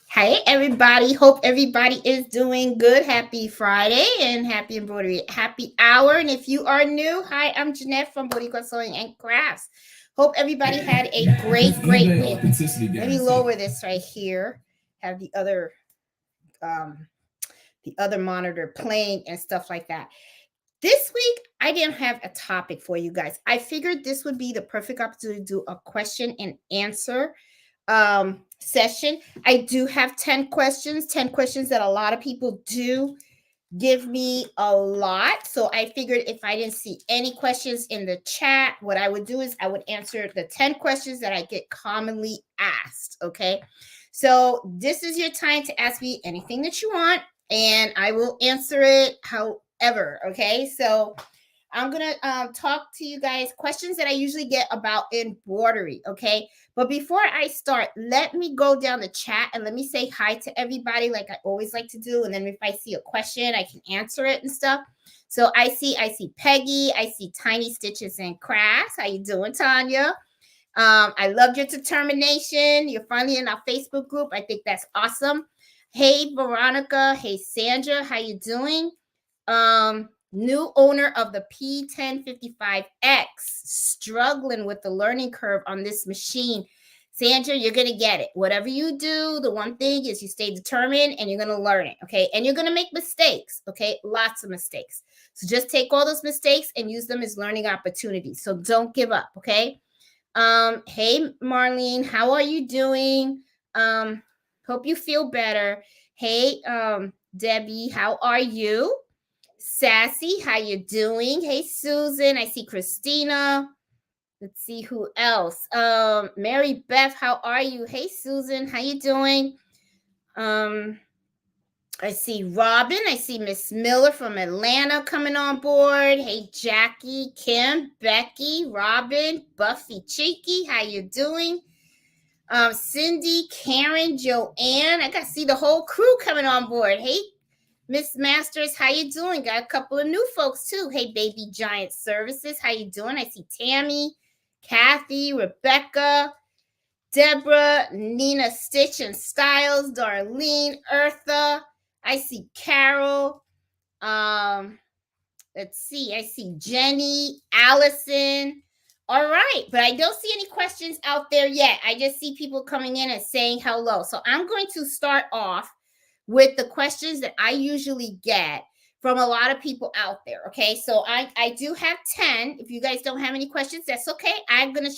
Hey everybody, hope everybody is doing good. Happy Friday and happy Embroidery Happy Hour. And if you are new, hi, I'm Jeanette from Boricua Sewing and Crafts. Hope everybody had a great week. Let me lower this right here. Have the other monitor playing and stuff like that. This week, I didn't have a topic for you guys. I figured this would be the perfect opportunity to do a question and answer session. I do have 10 questions that a lot of people do give me a lot. So I figured if I didn't see any questions in the chat, what I would do is I would answer the 10 questions that I get commonly asked. Okay. So this is your time to ask me anything that you want, and I will answer it however. Okay. So I'm going to talk to you guys questions that I usually get about embroidery. Okay. But before I start, let me go down the chat and let me say hi to everybody like I always like to do. And then if I see a question, I can answer it and stuff. So I see Peggy. I see Tiny Stitches and Crafts. How you doing, Tanya? I loved your determination. You're finally in our Facebook group. I think that's awesome. Hey, Veronica. Hey, Sandra. How you doing? New owner of the P1055X, struggling with the learning curve on this machine. Sandra, you're going to get it. Whatever you do, the one thing is you stay determined and you're going to learn it, okay? And you're going to make mistakes, okay? Lots of mistakes. So just take all those mistakes and use them as learning opportunities. So don't give up, okay? Hey, Marlene, how are you doing? Hope you feel better. Hey, Debbie, how are you? Sassy, how you doing? Hey, Susan, I see Christina. Let's see who else. Mary Beth, how are you? Hey, Susan, how you doing? I see Robin. I see Miss Miller from Atlanta coming on board. Hey, Jackie, Kim, Becky, Robin, Buffy, Cheeky, how you doing? Cindy, Karen, Joanne. I got to see the whole crew coming on board. Hey, Miss Masters, how you doing? Got a couple of new folks too. Hey, Baby Giant Services, how you doing? I see Tammy, Kathy, Rebecca, Deborah, Nina Stitch and Styles, Darlene, Eartha. I see Carol. Let's see. I see Jenny, Allison. All right, but I don't see any questions out there yet. I just see people coming in and saying hello. So I'm going to start off with the questions that I usually get from a lot of people out there. Okay, so I do have 10. If you guys don't have any questions, that's okay. I'm going to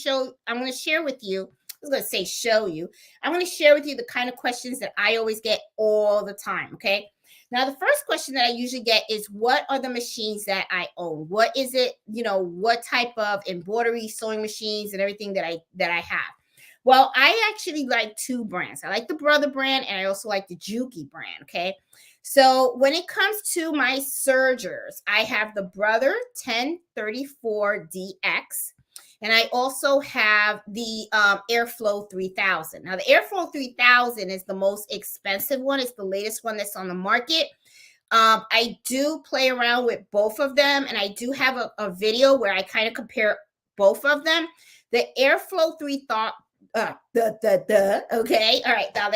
share with you. I was going to say show you. I'm going to share with you the kind of questions that I always get all the time. Okay. Now, the first question that I usually get is, what are the machines that I own? What is it, what type of embroidery sewing machines and everything that I have? Well, I actually like two brands. I like the Brother brand and I also like the Juki brand, okay? So when it comes to my sergers, I have the Brother 1034DX. And I also have the Airflow 3000. Now, the Airflow 3000 is the most expensive one. It's the latest one that's on the market. I do play around with both of them, and I do have a video where I kind of compare both of them. The Airflow 3000, okay. All right. Now,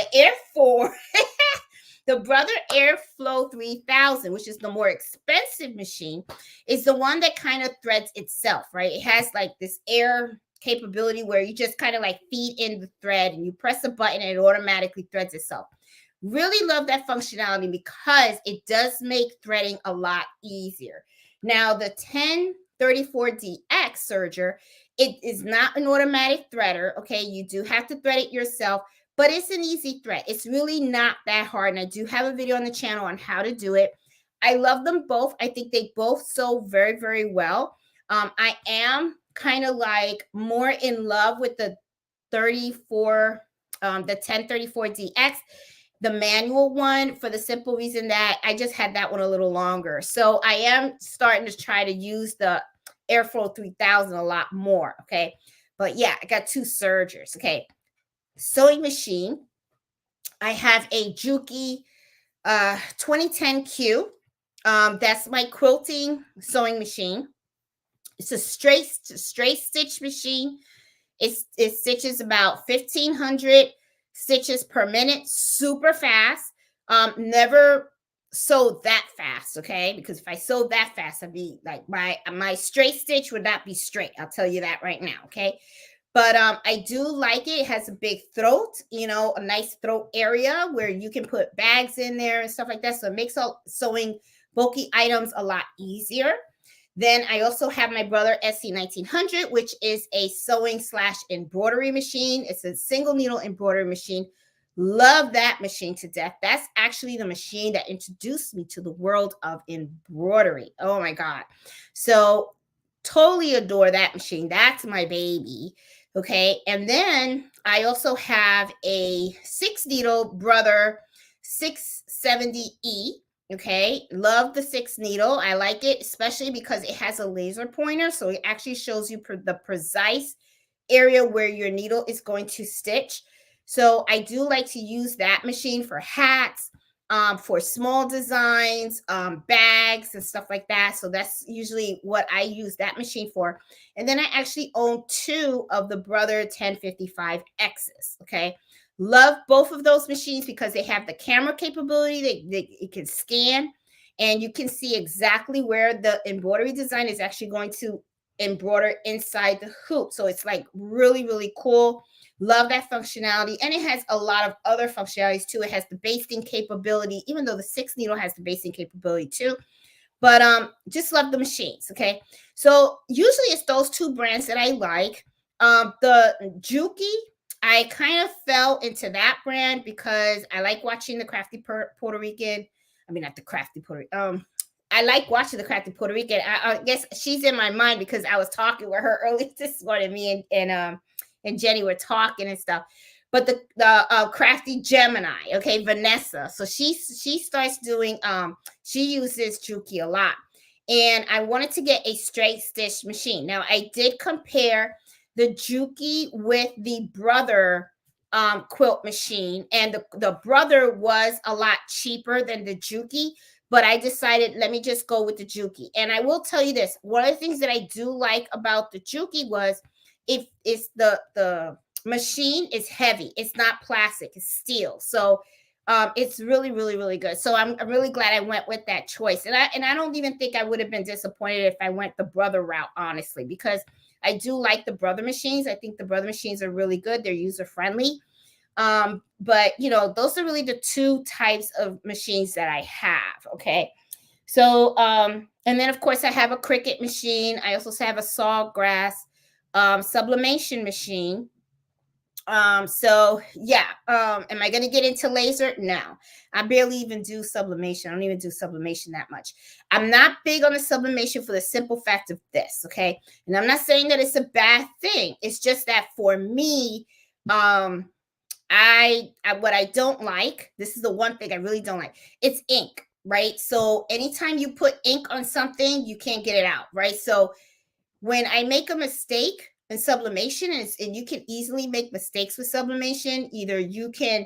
the Brother Airflow 3000, which is the more expensive machine, is the one that kind of threads itself, right? It has like this air capability where you just kind of like feed in the thread and you press a button and it automatically threads itself. Really love that functionality because it does make threading a lot easier. Now, the 1034DX serger, it is not an automatic threader, okay? You do have to thread it yourself, but it's an easy thread. It's really not that hard. And I do have a video on the channel on how to do it. I love them both. I think they both sew very, very well. I am kind of like more in love with the 1034DX, the manual one, for the simple reason that I just had that one a little longer. So I am starting to try to use the Airflow 3000 a lot more, okay? But yeah, I got two sergers, okay? Sewing machine, I have a Juki 2010Q. That's my quilting sewing machine. It's a straight stitch machine. It stitches about 1,500 stitches per minute, super fast. Never sewed that fast, okay? Because if I sewed that fast, I'd be like my straight stitch would not be straight. I'll tell you that right now, okay? But I do like it. It has a big throat, a nice throat area where you can put bags in there and stuff like that. So it makes all sewing bulky items a lot easier. Then I also have my Brother SC1900, which is a sewing / embroidery machine. It's a single needle embroidery machine. Love that machine to death. That's actually the machine that introduced me to the world of embroidery. Oh my God. So totally adore that machine. That's my baby. Okay. And then I also have a 6 needle Brother 670E. Okay, love the 6 needle. I like it, especially because it has a laser pointer. So it actually shows you the precise area where your needle is going to stitch. So I do like to use that machine for hats, for small designs, bags and stuff like that. So that's usually what I use that machine for. And then I actually own 2 of the Brother 1055X's. Okay. Love both of those machines because they have the camera capability. It can scan and you can see exactly where the embroidery design is actually going to embroider inside the hoop. So it's like really, really cool. Love that functionality. And it has a lot of other functionalities too. It has the basting capability, even though the 6 needle has the basting capability too. But just love the machines. Okay. So usually it's those 2 brands that I like. The Juki, I kind of fell into that brand because I like watching the Crafty Puerto Rican. I mean, not the Crafty Puerto Rican. I like watching the Crafty Puerto Rican. I guess she's in my mind because I was talking with her earlier this morning. Me and Jenny were talking and stuff. But the Crafty Gemini, okay, Vanessa. So she starts doing she uses Juki a lot, and I wanted to get a straight stitch machine. Now I did compare the Juki with the Brother quilt machine, and the Brother was a lot cheaper than the Juki, but I decided let me just go with the Juki. And I will tell you this, one of the things that I do like about the Juki was if it's the machine is heavy, it's not plastic, it's steel. So it's really, really, really good. So I'm really glad I went with that choice. And I don't even think I would have been disappointed if I went the Brother route, honestly, because I do like the Brother machines. I think the Brother machines are really good. They're user friendly. But those are really the 2 types of machines that I have. Okay. So, and then of course I have a Cricut machine. I also have a Sawgrass sublimation machine. So yeah. Am I going to get into laser? No, I barely even do sublimation. I don't even do sublimation that much. I'm not big on the sublimation for the simple fact of this. Okay. And I'm not saying that it's a bad thing. It's just that for me, I what I don't like, this is the one thing I really don't like. It's ink, right? So anytime you put ink on something, you can't get it out, right? So when I make a mistake in sublimation, and you can easily make mistakes with sublimation, either you can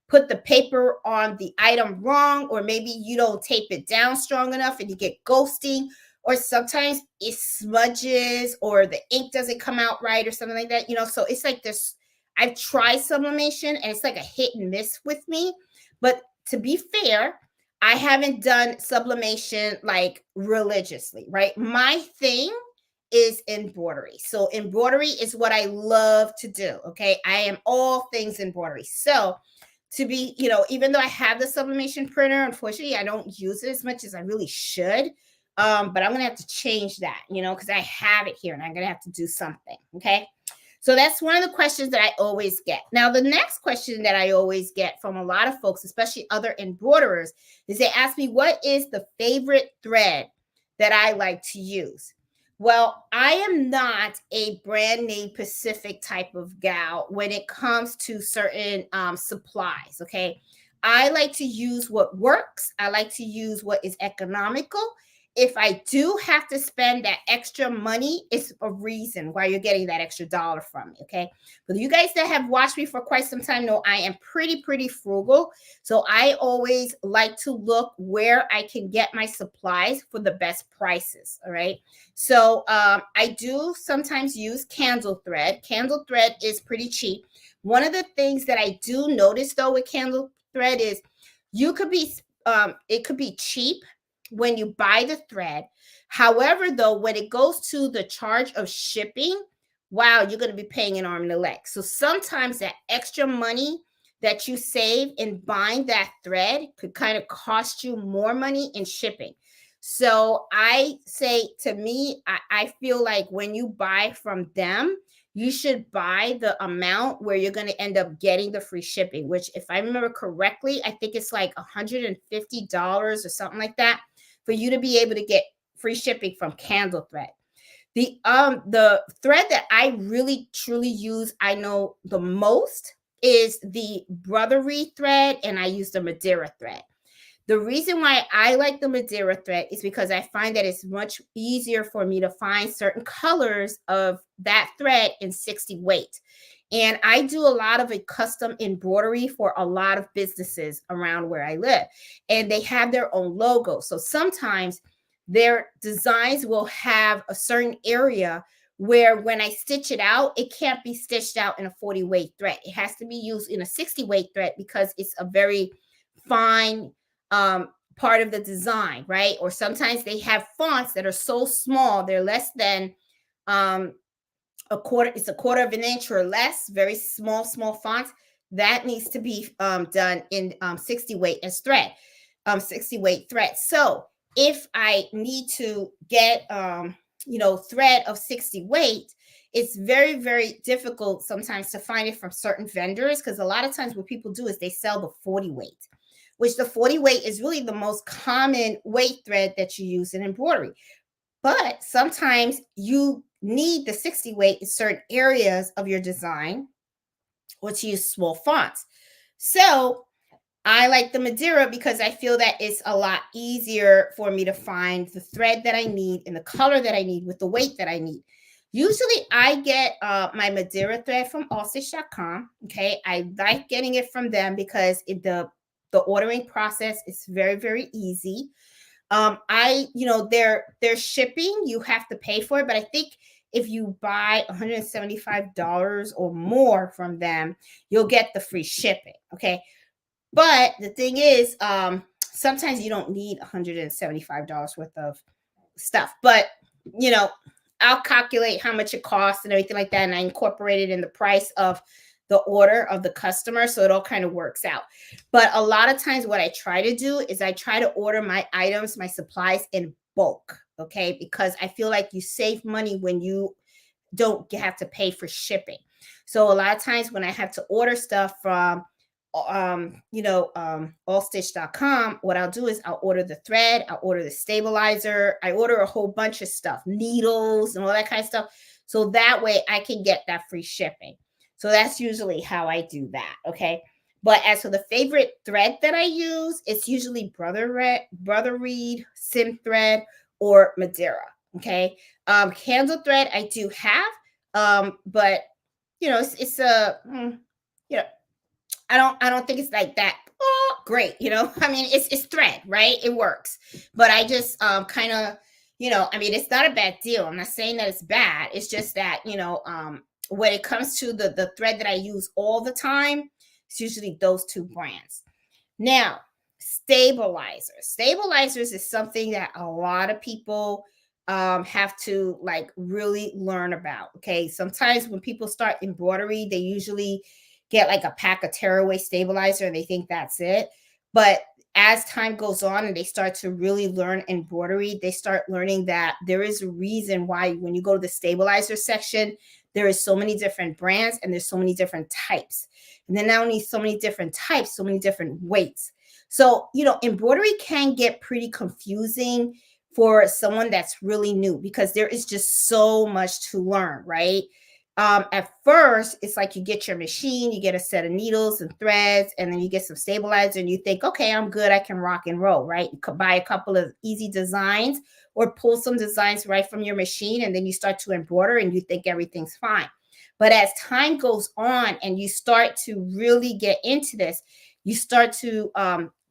put the paper on the item wrong, or maybe you don't tape it down strong enough and you get ghosting, or sometimes it smudges or the ink doesn't come out right or something like that. So it's like this. I've tried sublimation and it's like a hit and miss with me. But to be fair, I haven't done sublimation like religiously, right? My thing is embroidery. So embroidery is what I love to do. Okay. I am all things embroidery. So to be, even though I have the sublimation printer, unfortunately, I don't use it as much as I really should. But I'm going to have to change that, because I have it here and I'm going to have to do something. Okay. So that's one of the questions that I always get. Now, the next question that I always get from a lot of folks, especially other embroiderers, is they ask me, what is the favorite thread that I like to use? Well, I am not a brand name Pacific type of gal when it comes to certain supplies. Okay. I like to use what works. I like to use what is economical. if I do have to spend that extra money, it's a reason why you're getting that extra dollar from me. Okay. But you guys that have watched me for quite some time know I am pretty frugal. So I always like to look where I can get my supplies for the best prices. All right. So I do sometimes use candle thread. Candle thread is pretty cheap. One of the things that I do notice though with candle thread is you could be it could be cheap when you buy the thread. However, though, when it goes to the charge of shipping, wow, you're going to be paying an arm and a leg. So sometimes that extra money that you save in buying that thread could kind of cost you more money in shipping. So I say, to me, I feel like when you buy from them, you should buy the amount where you're going to end up getting the free shipping, which, if I remember correctly, I think it's like $150 or something like that for you to be able to get free shipping from candle thread. The thread that I really truly use, I know the most, is the Embroidery thread, and I use the Madeira thread. The reason why I like the Madeira thread is because I find that it's much easier for me to find certain colors of that thread in 60 weight. And I do a lot of a custom embroidery for a lot of businesses around where I live, and they have their own logo. So sometimes their designs will have a certain area where when I stitch it out, it can't be stitched out in a 40 weight thread. It has to be used in a 60 weight thread because it's a very fine part of the design, right? Or sometimes they have fonts that are so small, they're less than a quarter, it's a quarter of an inch or less, very small fonts. That needs to be done in 60 weight as thread, 60 weight thread. So if I need to get thread of 60 weight, it's very difficult sometimes to find it from certain vendors, because a lot of times what people do is they sell the 40 weight, which the 40 weight is really the most common weight thread that you use in embroidery. But sometimes you need the 60 weight in certain areas of your design, or to use small fonts. So I like the Madeira because I feel that it's a lot easier for me to find the thread that I need in the color that I need with the weight that I need. Usually I get my Madeira thread from allstitch.com. Okay. I like getting it from them because the ordering process is very easy. Their shipping, you have to pay for it, but I think if you buy $175 or more from them, you'll get the free shipping. Okay. But the thing is, sometimes you don't need $175 worth of stuff, but I'll calculate how much it costs and everything like that, and I incorporate it in the price of the order of the customer, so it all kind of works out. But a lot of times what I try to do is I try to order my items, my supplies in bulk, okay? Because I feel like you save money when you don't have to pay for shipping. So a lot of times when I have to order stuff from allstitch.com, what I'll do is I'll order the thread, I'll order the stabilizer, I order a whole bunch of stuff, needles and all that kind of stuff, so that way I can get that free shipping. So that's usually how I do that. Okay. But as for the favorite thread that I use, it's usually brother reed, sim thread, or Madeira. Okay. Candle thread I do have, but it's a I don't think it's like that. Oh, great. I mean, it's thread, right? It works. But I just kind of, I mean, it's not a bad deal. I'm not saying that it's bad. It's just that, when it comes to the thread that I use all the time, it's usually those two brands. Now, stabilizers is something that a lot of people have to like really learn about. Okay. Sometimes when people start embroidery, they usually get like a pack of tearaway stabilizer and they think that's it. But as time goes on and they start to really learn embroidery, they start learning that there is a reason why when you go to the stabilizer section, there is so many different brands and there's so many different types. And then not only so many different types, so many different weights. So, embroidery can get pretty confusing for someone that's really new because there is just so much to learn, right? At first, it's like you get your machine, you get a set of needles and threads, and then you get some stabilizer, and you think, okay, I'm good, I can rock and roll, right? You could buy a couple of easy designs or pull some designs right from your machine, and then you start to embroider and you think everything's fine. But as time goes on and you start to really get into this, you start to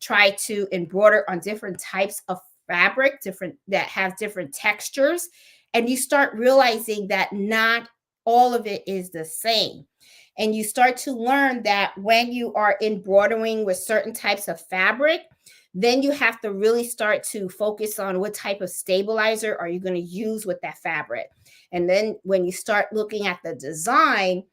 try to embroider on different types of fabric, different that have different textures, and you start realizing that not all of it is the same. And you start to learn that when you are embroidering with certain types of fabric, then you have to really start to focus on what type of stabilizer are you going to use with that fabric. And then when you start looking at the design,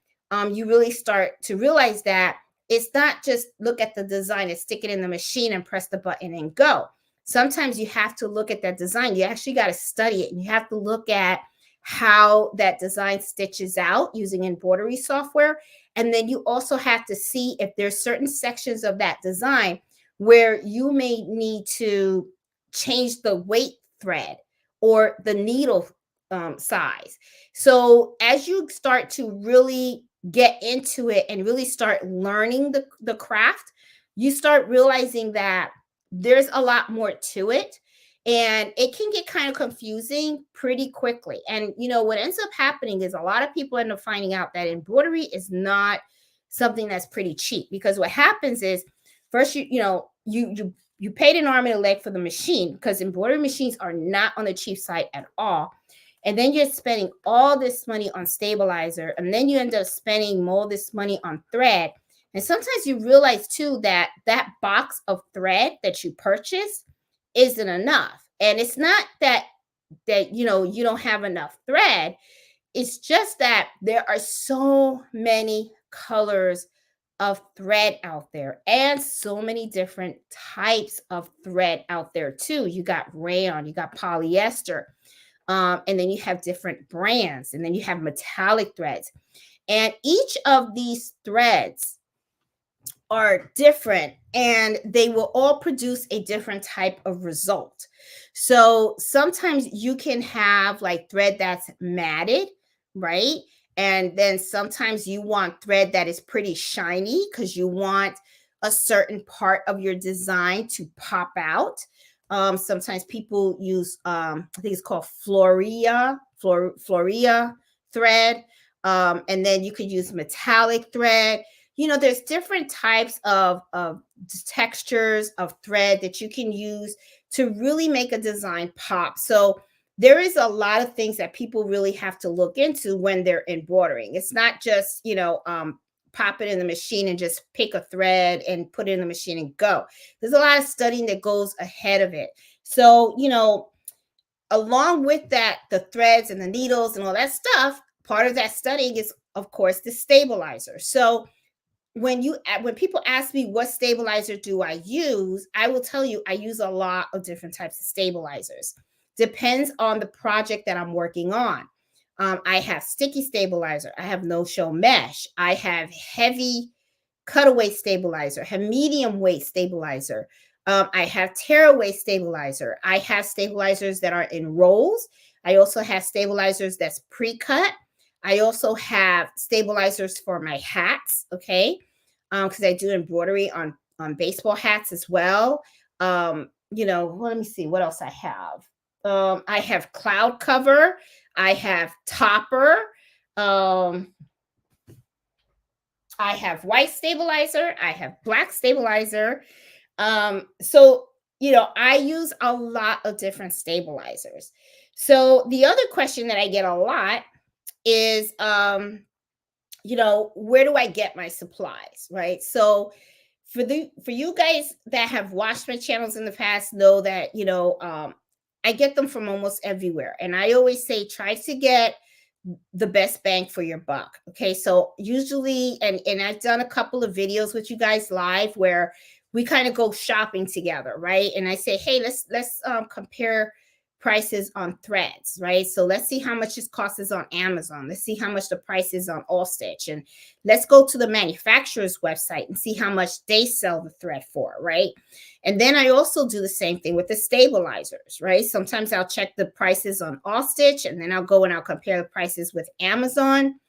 you really start to realize that it's not just look at the design and stick it in the machine and press the button and go. Sometimes you have to look at that design. You actually got to study it, and you have to look at how that design stitches out using embroidery software. And then you also have to see if there's certain sections of that design where you may need to change the weight thread or the needle size. So as you start to really get into it and really start learning the craft, you start realizing that there's a lot more to it, and it can get kind of confusing pretty quickly. And what ends up happening is a lot of people end up finding out that embroidery is not something that's pretty cheap, because what happens is first you paid an arm and a leg for the machine, because embroidery machines are not on the cheap side at all. And then you're spending all this money on stabilizer, and then you end up spending all this money on thread. And sometimes you realize too that that box of thread that you purchased isn't enough. And it's not that you don't have enough thread. It's just that there are so many colors of thread out there, and so many different types of thread out there too. You got rayon, you got polyester, and then you have different brands, and then you have metallic threads. And each of these threads are different, and they will all produce a different type of result. So sometimes you can have like thread that's matted, right? And then sometimes you want thread that is pretty shiny because you want a certain part of your design to pop out. Sometimes people use, I think it's called Floria thread. And then you could use metallic thread. There's different types of textures of thread that you can use to really make a design pop. So there is a lot of things that people really have to look into when they're embroidering. It's not just, pop it in the machine and just pick a thread and put it in the machine and go. There's a lot of studying that goes ahead of it. So, along with that, the threads and the needles and all that stuff, part of that studying is, of course, the stabilizer. So when people ask me what stabilizer do I use, I will tell you I use a lot of different types of stabilizers. Depends on the project that I'm working on. I have sticky stabilizer, I have no-show mesh, I have heavy cutaway stabilizer, have medium weight stabilizer, I have tearaway stabilizer, I have stabilizers that are in rolls, I also have stabilizers that's pre-cut, I also have stabilizers for my hats, okay? Because I do embroidery on baseball hats as well. Let me see what else I have. I have cloud cover, I have topper, I have white stabilizer, I have black stabilizer. So I use a lot of different stabilizers. So the other question that I get a lot is where do I get my supplies, right? So for you guys that have watched my channels in the past know that I get them from almost everywhere, and I always say try to get the best bang for your buck. Okay, so usually, and I've done a couple of videos with you guys live where we kind of go shopping together, right? And I say, hey, let's compare prices on threads, right? So let's see how much this costs on Amazon. Let's see how much the price is on Allstitch, and let's go to the manufacturer's website and see how much they sell the thread for, right? And then I also do the same thing with the stabilizers, right? Sometimes I'll check the prices on Allstitch, and then I'll go and I'll compare the prices with Amazon.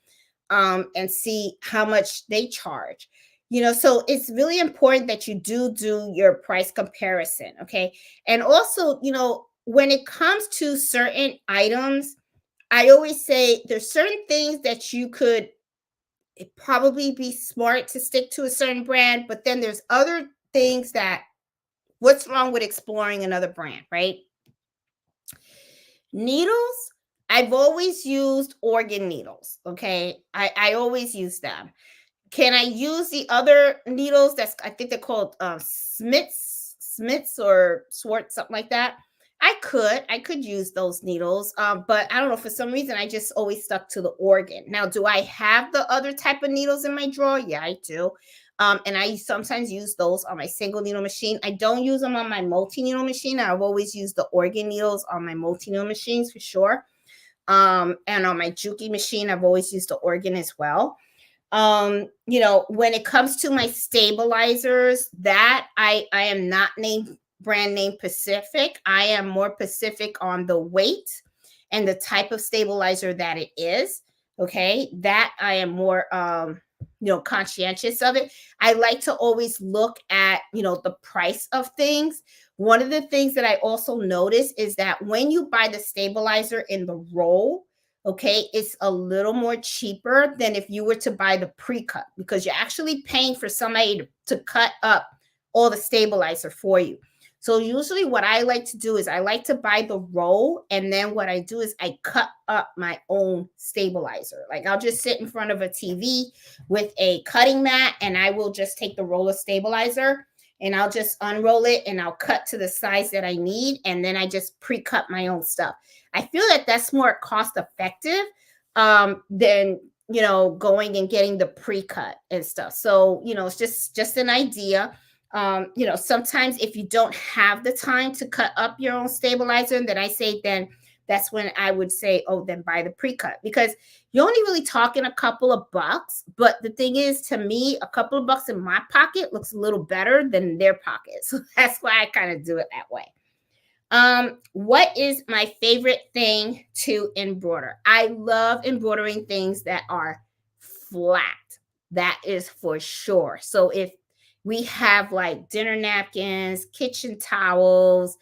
and see how much they charge. So it's really important that you do your price comparison, okay? And also, when it comes to certain items, I always say there's certain things that you could probably be smart to stick to a certain brand, but then there's other things that what's wrong with exploring another brand, right? Needles, I've always used organ needles, okay? I always use them. Can I use the other needles? I think they're called Smiths or Swartz, something like that. I could use those needles, but I don't know, for some reason I just always stuck to the organ. Now, do I have the other type of needles in my drawer? Yeah, I do. And I sometimes use those on my single needle machine. I don't use them on my multi needle machine. I've always used the organ needles on my multi needle machines for sure. And on my Juki machine, I've always used the organ as well. When it comes to my stabilizers, that I am not brand name Pacific. I am more Pacific on the weight and the type of stabilizer that it is. Okay, that I am more conscientious of it. I like to always look at the price of things. One of the things that I also notice is that when you buy the stabilizer in the roll, okay, it's a little more cheaper than if you were to buy the pre-cut, because you're actually paying for somebody to cut up all the stabilizer for you. So usually what I like to do is I like to buy the roll, and then what I do is I cut up my own stabilizer. Like, I'll just sit in front of a TV with a cutting mat, and I will just take the roll of stabilizer and I'll just unroll it and I'll cut to the size that I need, and then I just pre-cut my own stuff. I feel that that's more cost effective than going and getting the pre-cut and stuff. So it's just an idea. Sometimes if you don't have the time to cut up your own stabilizer, then I say then that's when I would say, oh, then buy the pre-cut, because you're only really talking a couple of bucks. But the thing is, to me, a couple of bucks in my pocket looks a little better than their pocket. So that's why I kind of do it that way. What is my favorite thing to embroider? I love embroidering things that are flat. That is for sure. So if we have like dinner napkins, kitchen towels,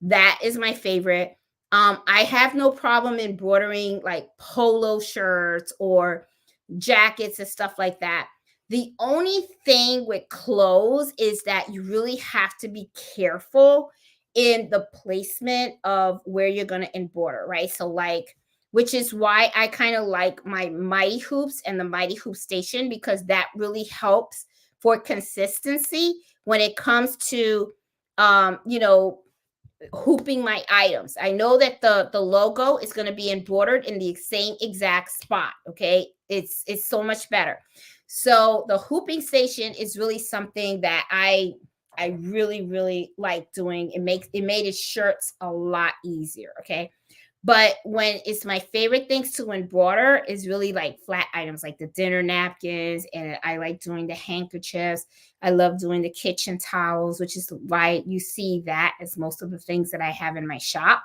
that is my favorite. I have no problem embroidering like polo shirts or jackets and stuff like that. The only thing with clothes is that you really have to be careful in the placement of where you're going to embroider, right? So like, which is why I kind of like my Mighty Hoops and the Mighty Hoop Station, because that really helps for consistency when it comes to hooping my items. I know that the logo is going to be embroidered in the same exact spot. Okay, it's so much better. So the hooping station is really something that I really really like doing. It made his shirts a lot easier. Okay. But when it's my favorite things to embroider is really like flat items like the dinner napkins, and I like doing the handkerchiefs. I love doing the kitchen towels, which is why you see that as most of the things that I have in my shop.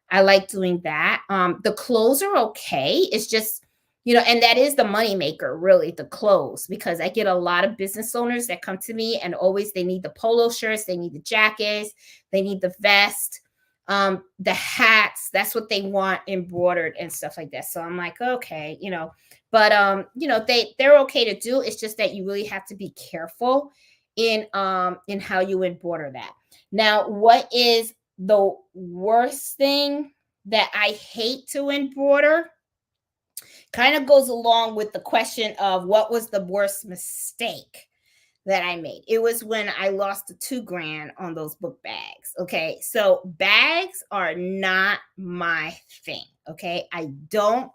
I like doing that. The clothes are okay. It's just, and that is the money maker, really, the clothes, because I get a lot of business owners that come to me and always they need the polo shirts, they need the jackets, they need the vest, the hats. That's what they want embroidered and stuff like that. So I'm like, okay, but they're okay to do. It's just that you really have to be careful in how you embroider that. Now, what is the worst thing that I hate to embroider? Kind of goes along with the question of what was the worst mistake that I made. It was when I lost the $2,000 on those book bags. Okay. So bags are not my thing. Okay. I don't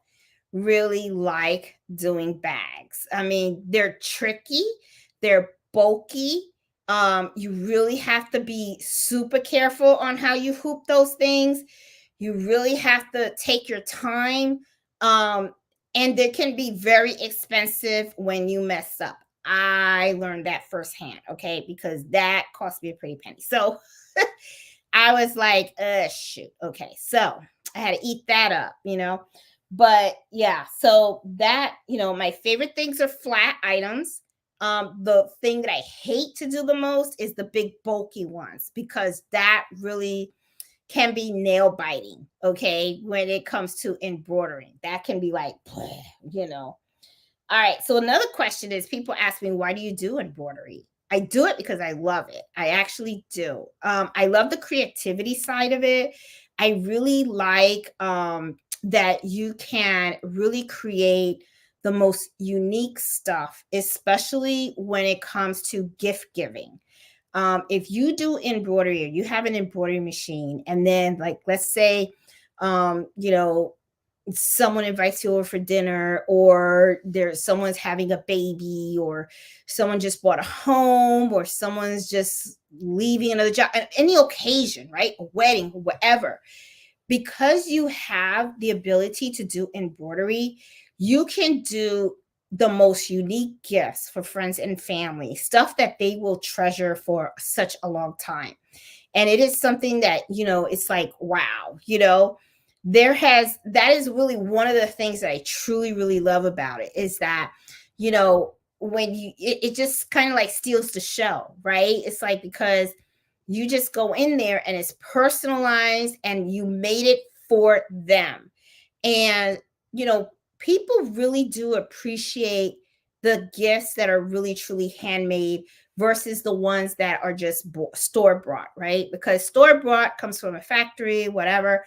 really like doing bags. I mean, they're tricky, they're bulky. You really have to be super careful on how you hoop those things. You really have to take your time. And they can be very expensive when you mess up. I learned that firsthand, okay, because that cost me a pretty penny. So I was like, shoot, okay. So I had to eat that up. But yeah, so that, my favorite things are flat items. The thing that I hate to do the most is the big bulky ones, because that really can be nail biting. Okay, when it comes to embroidering, that can be like, you know. All right. So another question is, people ask me, why do you do embroidery? I do it because I love it. I actually do. I love the creativity side of it. I really like that you can really create the most unique stuff, especially when it comes to gift giving. If you do embroidery, or you have an embroidery machine, and then, like, let's say, you know, someone invites you over for dinner, or there's someone's having a baby, or someone just bought a home, or someone's just leaving another job, any occasion, right? A wedding, whatever. Because you have the ability to do embroidery, you can do the most unique gifts for friends and family, stuff that they will treasure for such a long time. And it is something that, it's like, wow, that is really one of the things that I truly really love about it, is that, when it just kind of like steals the show, right? It's like, because you just go in there and it's personalized and you made it for them. And, you know, people really do appreciate the gifts that are really truly handmade versus the ones that are just store bought, right? Because store bought comes from a factory, whatever.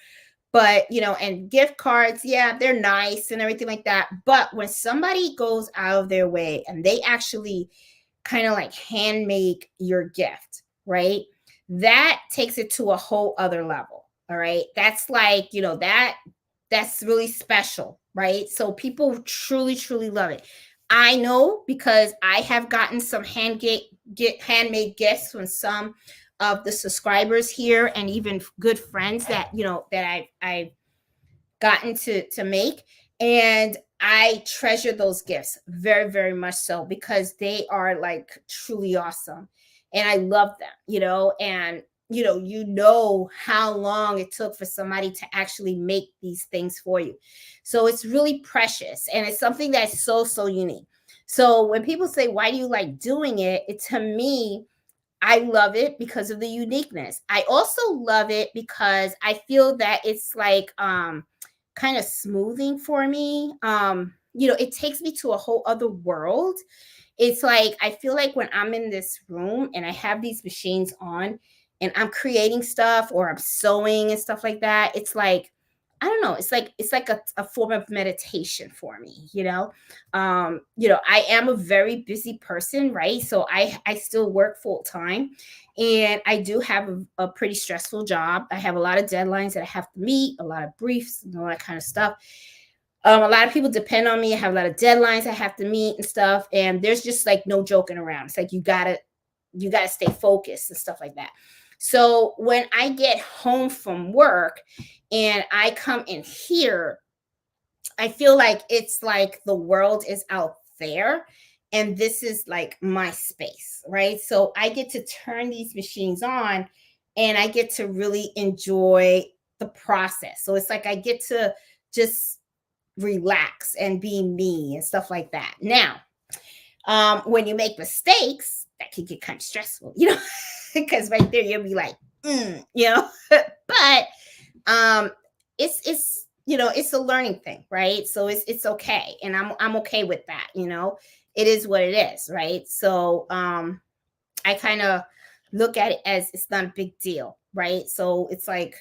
But, and gift cards, yeah, they're nice and everything like that. But when somebody goes out of their way and they actually kind of like hand make your gift, right? That takes it to a whole other level. All right. That's like, that's really special, right? So people truly, truly love it. I know, because I have gotten some get handmade gifts from some of the subscribers here, and even good friends that, that I've gotten to make. And I treasure those gifts very, very much so, because they are like truly awesome. And I love them, and how long it took for somebody to actually make these things for you. So it's really precious, and it's something that's so, so unique. So when people say, why do you like doing it? It, to me, I love it because of the uniqueness. I also love it because I feel that it's like kind of smoothing for me. It takes me to a whole other world. It's like, I feel like when I'm in this room and I have these machines on and I'm creating stuff, or I'm sewing and stuff like that, it's like, I don't know, it's like a form of meditation for me, I am a very busy person, right? So I still work full time, and I do have a pretty stressful job. I have a lot of deadlines that I have to meet, a lot of briefs and all that kind of stuff. A lot of people depend on me. I have a lot of deadlines I have to meet and stuff, and there's just like no joking around. It's like, you gotta stay focused and stuff like that. So when I get home from work and I come in here, I feel like it's like the world is out there, and this is like my space, right? So I get to turn these machines on, and I get to really enjoy the process. So it's like I get to just relax and be me and stuff like that. Now, when you make mistakes, that can get kind of stressful, because right there you'll be like, but um, it's a learning thing, right? So it's okay, and I'm okay with that. It is what it is, right? So I kind of look at it as it's not a big deal, right? So it's like,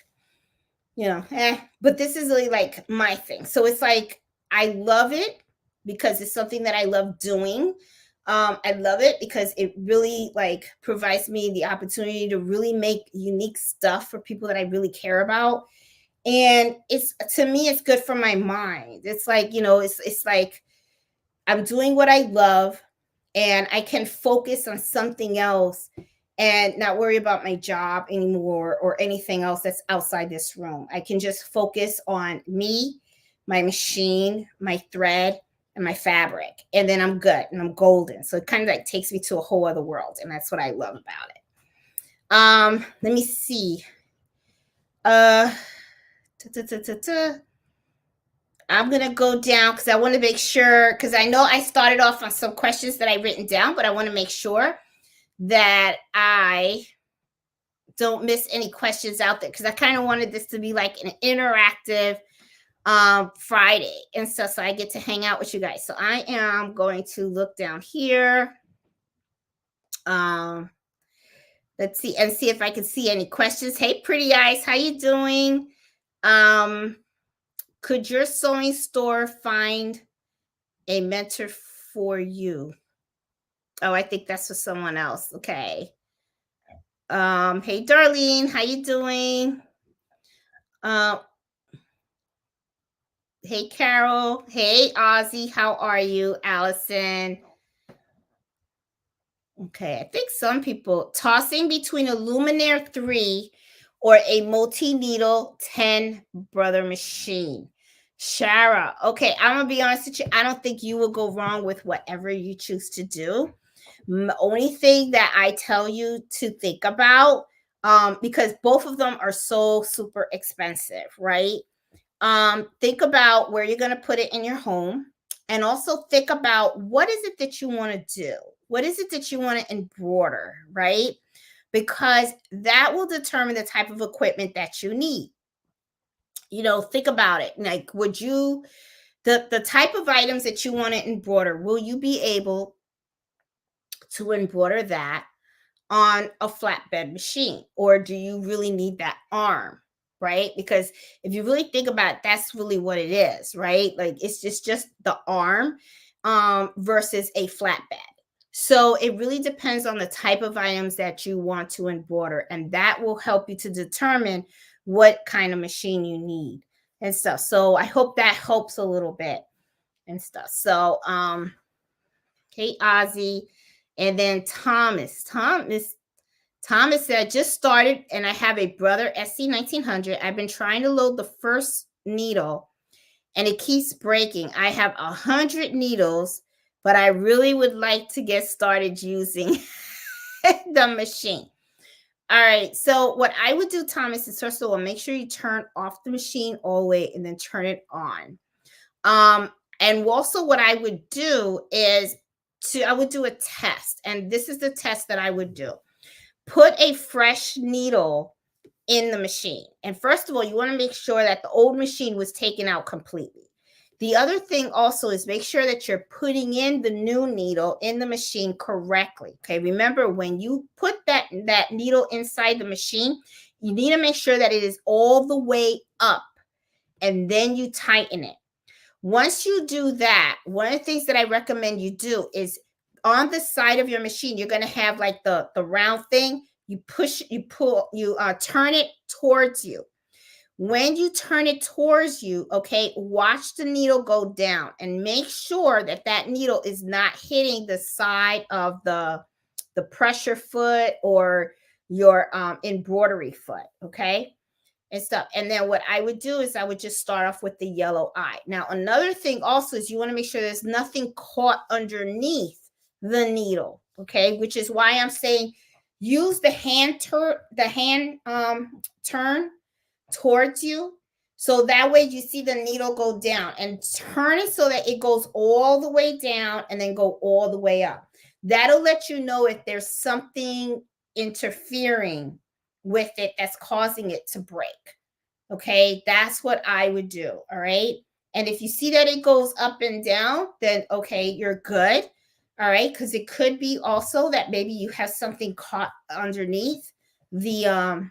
but this is really like my thing. So it's like, I love it because it's something that I love doing. I love it because it really like provides me the opportunity to really make unique stuff for people that I really care about. And it's, to me, it's good for my mind. It's like, it's like I'm doing what I love, and I can focus on something else and not worry about my job anymore or anything else that's outside this room. I can just focus on me, my machine, my thread, and my fabric. And then I'm good and I'm golden. So it kind of like takes me to a whole other world. And that's what I love about it. Let me see. Uh, ta, ta, ta, ta, ta. I'm going to go down because I want to make sure, because I know I started off on some questions that I've written down, but I want to make sure that I don't miss any questions out there, because I kind of wanted this to be like an interactive Friday and stuff, so I get to hang out with you guys. So I am going to look down here. Let's see and see if I can see any questions. Hey, pretty eyes, how you doing? Could your sewing store find a mentor for you? Oh, I think that's for someone else. Okay. Hey, Darlene, how you doing? Hey, Carol. Hey, Ozzy, how are you? Allison. Okay, I think some people tossing between a Luminaire 3 or a multi-needle 10 brother machine. Shara, okay, I'm gonna be honest with you. I don't think you will go wrong with whatever you choose to do. The only thing that I tell you to think about, because both of them are so super expensive, right? Think about where you're gonna put it in your home, and also think about what is it that you want to do. What is it that you want to embroider, right? Because that will determine the type of equipment that you need. Think about it. Like, would you, the type of items that you want to embroider, will you be able to embroider that on a flatbed machine? Or do you really need that arm, right? Because if you really think about it, that's really what it is, right? Like, it's just the arm versus a flatbed. So it really depends on the type of items that you want to embroider, and that will help you to determine what kind of machine you need and stuff. So I hope that helps a little bit and stuff. So okay, Ozzy, and then Thomas said, just started and I have a brother SC1900. I've been trying to load the first needle and it keeps breaking. I have 100 needles, but I really would like to get started using the machine. All right. So what I would do, Thomas, is first of all, make sure you turn off the machine all the way and then turn it on. And also what I would do is I would do a test. And this is the test that I would do. Put a fresh needle in the machine. And first of all, you want to make sure that the old machine was taken out completely. The other thing also is make sure that you're putting in the new needle in the machine correctly. Okay, remember when you put that needle inside the machine, you need to make sure that it is all the way up and then you tighten it. Once you do that, one of the things that I recommend you do is on the side of your machine, you're going to have like the round thing. You push, you pull, you turn it towards you. When you turn it towards you, okay, watch the needle go down and make sure that that needle is not hitting the side of the pressure foot or your embroidery foot, okay, and stuff. And then what I would do is I would just start off with the yellow eye. Now, another thing also is you want to make sure there's nothing caught underneath the needle, okay, which is why I'm saying use the hand turn towards you, so that way you see the needle go down, and turn it so that it goes all the way down and then go all the way up. That'll let you know if there's something interfering with it that's causing it to break. Okay, that's what I would do. All right, and if you see that it goes up and down, then okay, you're good. All right, because it could be also that maybe you have something caught underneath the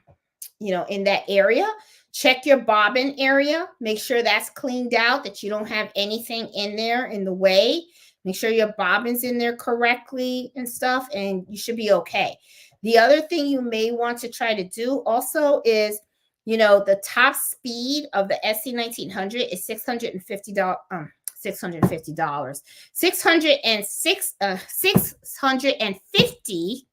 in that area. Check your bobbin area, make sure that's cleaned out, that you don't have anything in there in the way. Make sure your bobbin's in there correctly and stuff, and you should be okay. The other thing you may want to try to do also is, the top speed of the SC1900 is $650. $650. 650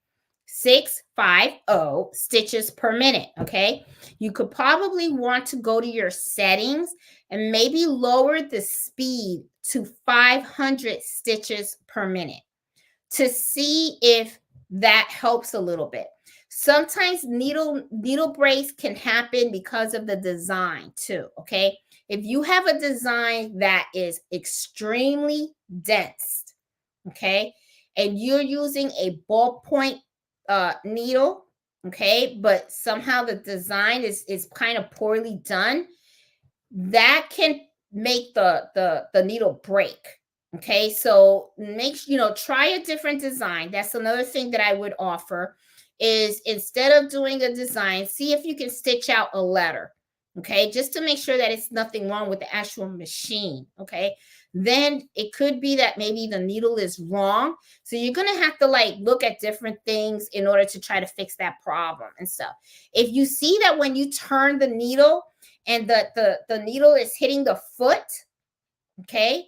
stitches per minute. Okay, you could probably want to go to your settings and maybe lower the speed to 500 stitches per minute to see if that helps a little bit. Sometimes needle breaks can happen because of the design too. Okay, If you have a design that is extremely dense, okay, and you're using a ballpoint needle, okay, but somehow the design is kind of poorly done, that can make the needle break. Okay, so try a different design. That's another thing that I would offer is instead of doing a design, see if you can stitch out a letter. Okay, just to make sure that it's nothing wrong with the actual machine. Okay, then it could be that maybe the needle is wrong. So you're gonna have to like look at different things in order to try to fix that problem and stuff. If you see that when you turn the needle and the needle is hitting the foot, okay,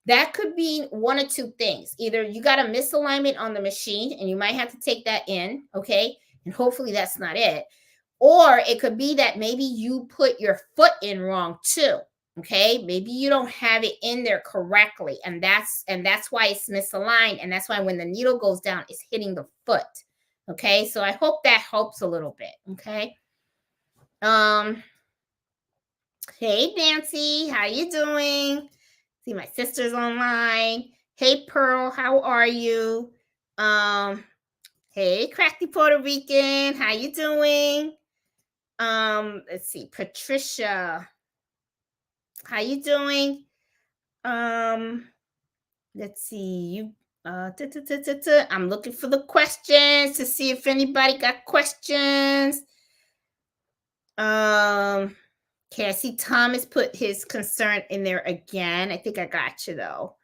that could be one of two things. Either you got a misalignment on the machine and you might have to take that in, okay, and hopefully that's not it. Or it could be that maybe you put your foot in wrong too. Okay, maybe you don't have it in there correctly, and that's why it's misaligned, and that's why when the needle goes down, it's hitting the foot. Okay, so I hope that helps a little bit. Okay. Hey Nancy, how you doing? See my sister's online. Hey Pearl, how are you? Hey Crafty Puerto Rican, how you doing? Let's see, Patricia, how you doing? Let's see, you I'm looking for the questions to see if anybody got questions. Okay, I see Thomas put his concern in there again. I think I got you though.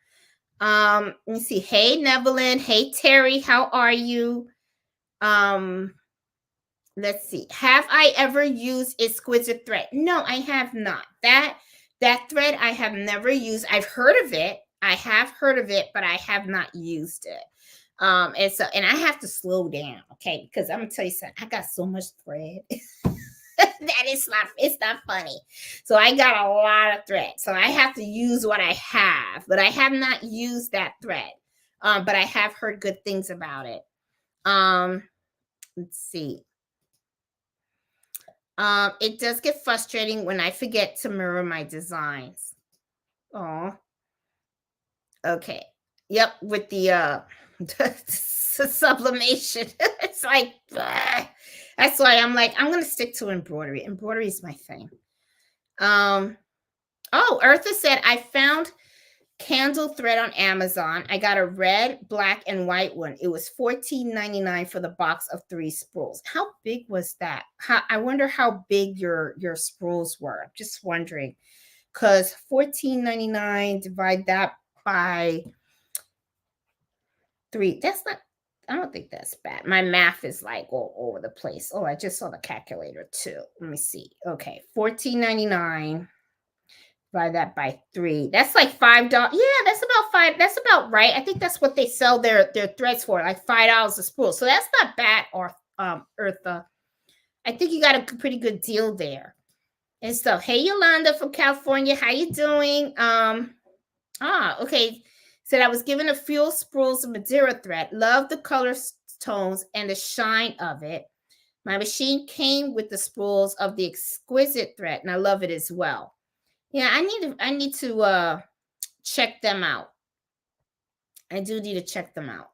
Let me see. Hey Nevelyn. Hey Terry, how are you? Let's see. Have I ever used exquisite thread? No, I have not. That thread I have never used. I've heard of it. I have heard of it, but I have not used it. And I have to slow down, okay? Because I'm gonna tell you something. I got so much thread. That is not, it's not funny. So I got a lot of thread. So I have to use what I have, but I have not used that thread. But I have heard good things about it. Let's see. It does get frustrating when I forget to mirror my designs. Oh, okay. Yep, with the sublimation. It's like, that's why I'm like, I'm gonna stick to embroidery. Embroidery is my thing. Oh, Eartha said I found candle thread on Amazon. I got a red, black, and white one. It was $14.99 for the box of 3 spools. How big was that? I wonder how big your spools were. I'm just wondering, because $14.99 divide that by 3. That's not. I don't think that's bad. My math is like all over the place. Oh, I just saw the calculator too. Let me see. Okay, $14.99. Divide that by 3. That's like $5. Yeah, that's about 5. That's about right. I think that's what they sell their threads for, like $5 a spool. So that's not bad, or Eartha. I think you got a pretty good deal there. And so, hey Yolanda from California, how you doing? Okay. Said I was given a few spools of Madeira thread. Love the color tones and the shine of it. My machine came with the spools of the exquisite thread, and I love it as well. Yeah, I need to check them out. I do need to check them out.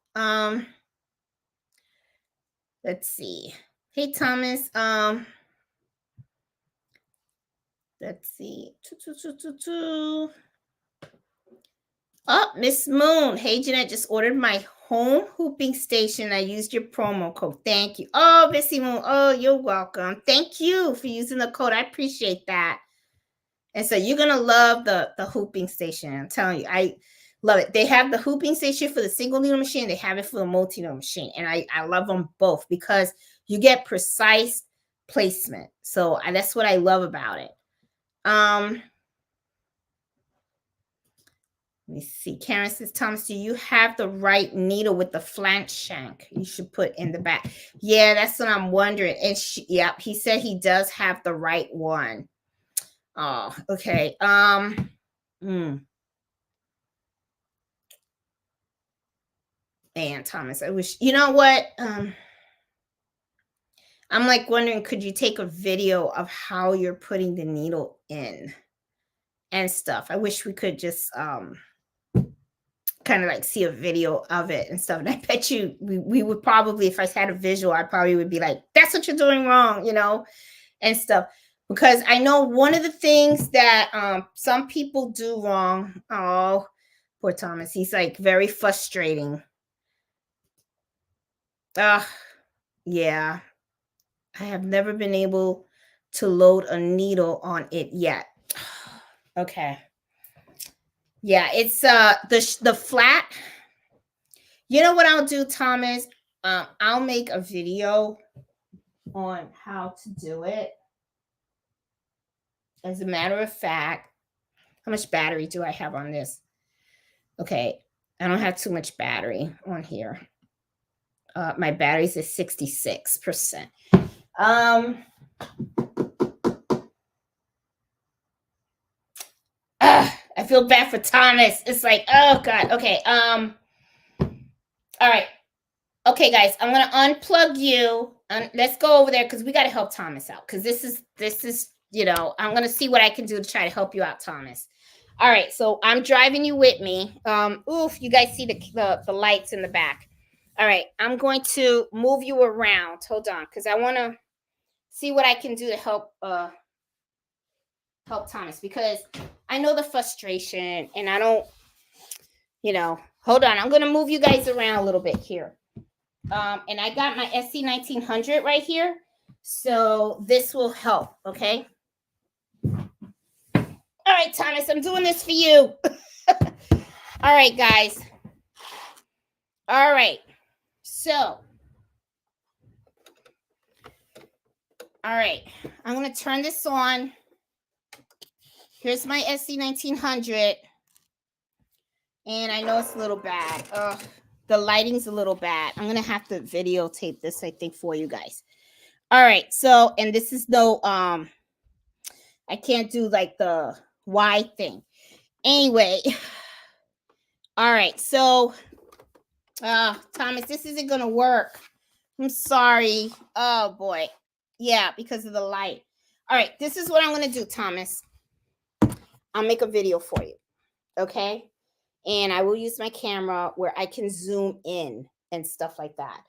Let's see. Hey Thomas. Let's see. Oh, Miss Moon. Hey Jeanette, just ordered my home hooping station. I used your promo code. Thank you. Oh, Missy Moon. Oh, you're welcome. Thank you for using the code. I appreciate that. And so you're gonna love the hooping station. I'm telling you, I love it. They have the hooping station for the single needle machine. They have it for the multi needle machine, and I love them both because you get precise placement. So that's what I love about it. Let me see. Karen says, Thomas, do you have the right needle with the flank shank you should put in the back? Yeah, that's what I'm wondering. And yep, he said he does have the right one. Oh, okay. Man, Thomas, I wish, you know what? I'm like wondering, could you take a video of how you're putting the needle in? and stuff. I wish we could just kind of like see a video of it and stuff. And I bet you we would probably, if I had a visual, I probably would be like, that's what you're doing wrong, and stuff. Because I know one of the things that some people do wrong. Oh, poor Thomas. He's like very frustrating. Yeah. I have never been able to load a needle on it yet. Okay. Yeah, it's the flat. You know what I'll do, Thomas? I'll make a video on how to do it. As a matter of fact, how much battery do I have on this? Okay, I don't have too much battery on here. My battery's at 66%. I feel bad for Thomas. It's like, oh God. Okay. All right. Okay, guys, I'm gonna unplug you. Let's go over there because we got to help Thomas out. Because this is, I'm gonna see what I can do to try to help you out, Thomas. All right, so I'm driving you with me. Oof, you guys see the lights in the back. All right, I'm going to move you around. Hold on, because I want to see what I can do to help Thomas, because I know the frustration and I don't, hold on. I'm going to move you guys around a little bit here. And I got my SC1900 right here. So this will help, okay? All right, Thomas, I'm doing this for you. All right, guys. All right. So, all right. I'm going to turn this on. Here's my SC1900. And I know it's a little bad. The lighting's a little bad. I'm going to have to videotape this, I think, for you guys. All right. So, and this is no, I can't do like the Y thing. Anyway. All right. So, Thomas, this isn't going to work. I'm sorry. Oh, boy. Yeah, because of the light. All right. This is what I'm going to do, Thomas. I'll make a video for you. Okay? And I will use my camera where I can zoom in and stuff like that.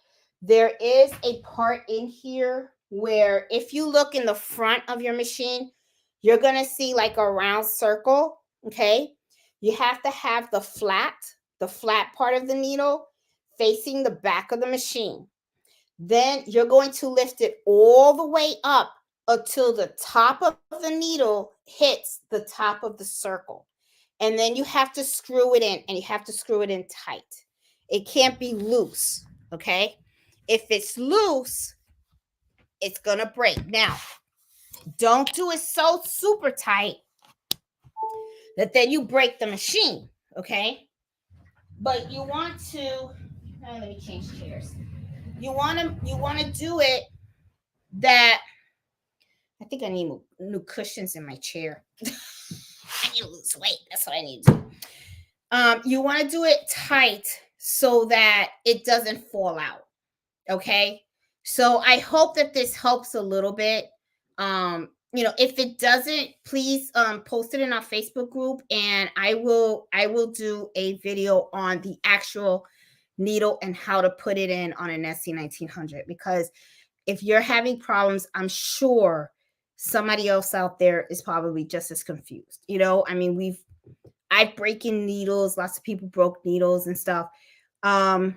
There is a part in here where if you look in the front of your machine, you're going to see like a round circle, okay? You have to have the flat part of the needle facing the back of the machine. Then you're going to lift it all the way up until the top of the needle hits the top of the circle. And then you have to screw it in, and you have to screw it in tight. It can't be loose, okay? If it's loose, it's going to break. Now, don't do it so super tight that then you break the machine, okay? But you want to, let me change chairs. You want to do it that, I think I need new cushions in my chair. I need to lose weight. That's what I need to do. You want to do it tight so that it doesn't fall out. Okay. So I hope that this helps a little bit. If it doesn't, please post it in our Facebook group, and I will do a video on the actual needle and how to put it in on an SC1900, because if you're having problems, I'm sure somebody else out there is probably just as confused. I've breaking needles. Lots of people broke needles and stuff. And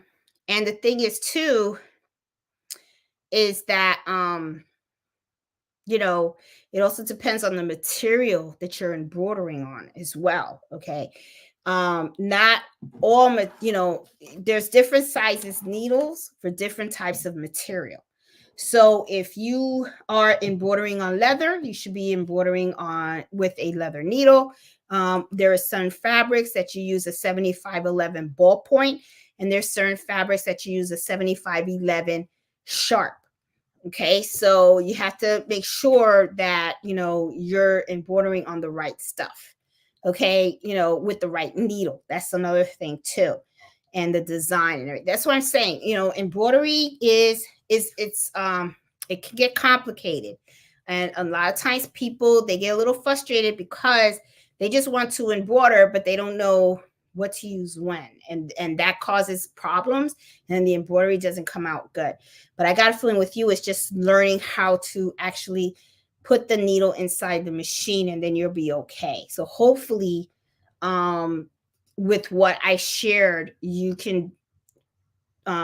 the thing is too, is that, it also depends on the material that you're embroidering on as well. Okay. Not all, there's different sizes needles for different types of material. So if you are embroidering on leather, you should be embroidering on with a leather needle. There are certain fabrics that you use a 7511 ballpoint, and there's certain fabrics that you use a 7511 sharp. Okay, so you have to make sure that you're embroidering on the right stuff. Okay, with the right needle. That's another thing too, and the design and everything. That's what I'm saying. Embroidery it can get complicated, and a lot of times people, they get a little frustrated because They just want to embroider, but they don't know what to use when, and that causes problems, and the embroidery doesn't come out good. But I got a feeling with you, it's just learning how to actually put the needle inside the machine, and then you'll be okay. So hopefully, with what I shared, you can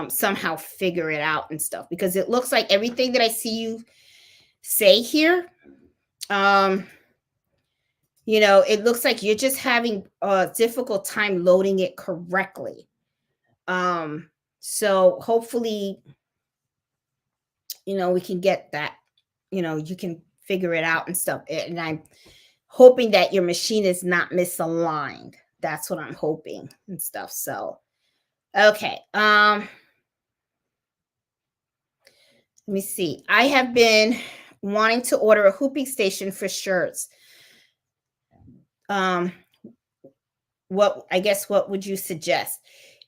somehow figure it out and stuff, because it looks like everything that I see you say here, um, it looks like you're just having a difficult time loading it correctly. So hopefully, we can get that, you can figure it out and stuff. And I'm hoping that your machine is not misaligned. That's what I'm hoping and stuff. So, okay. Let me see. I have been wanting to order a hooping station for shirts. What would you suggest?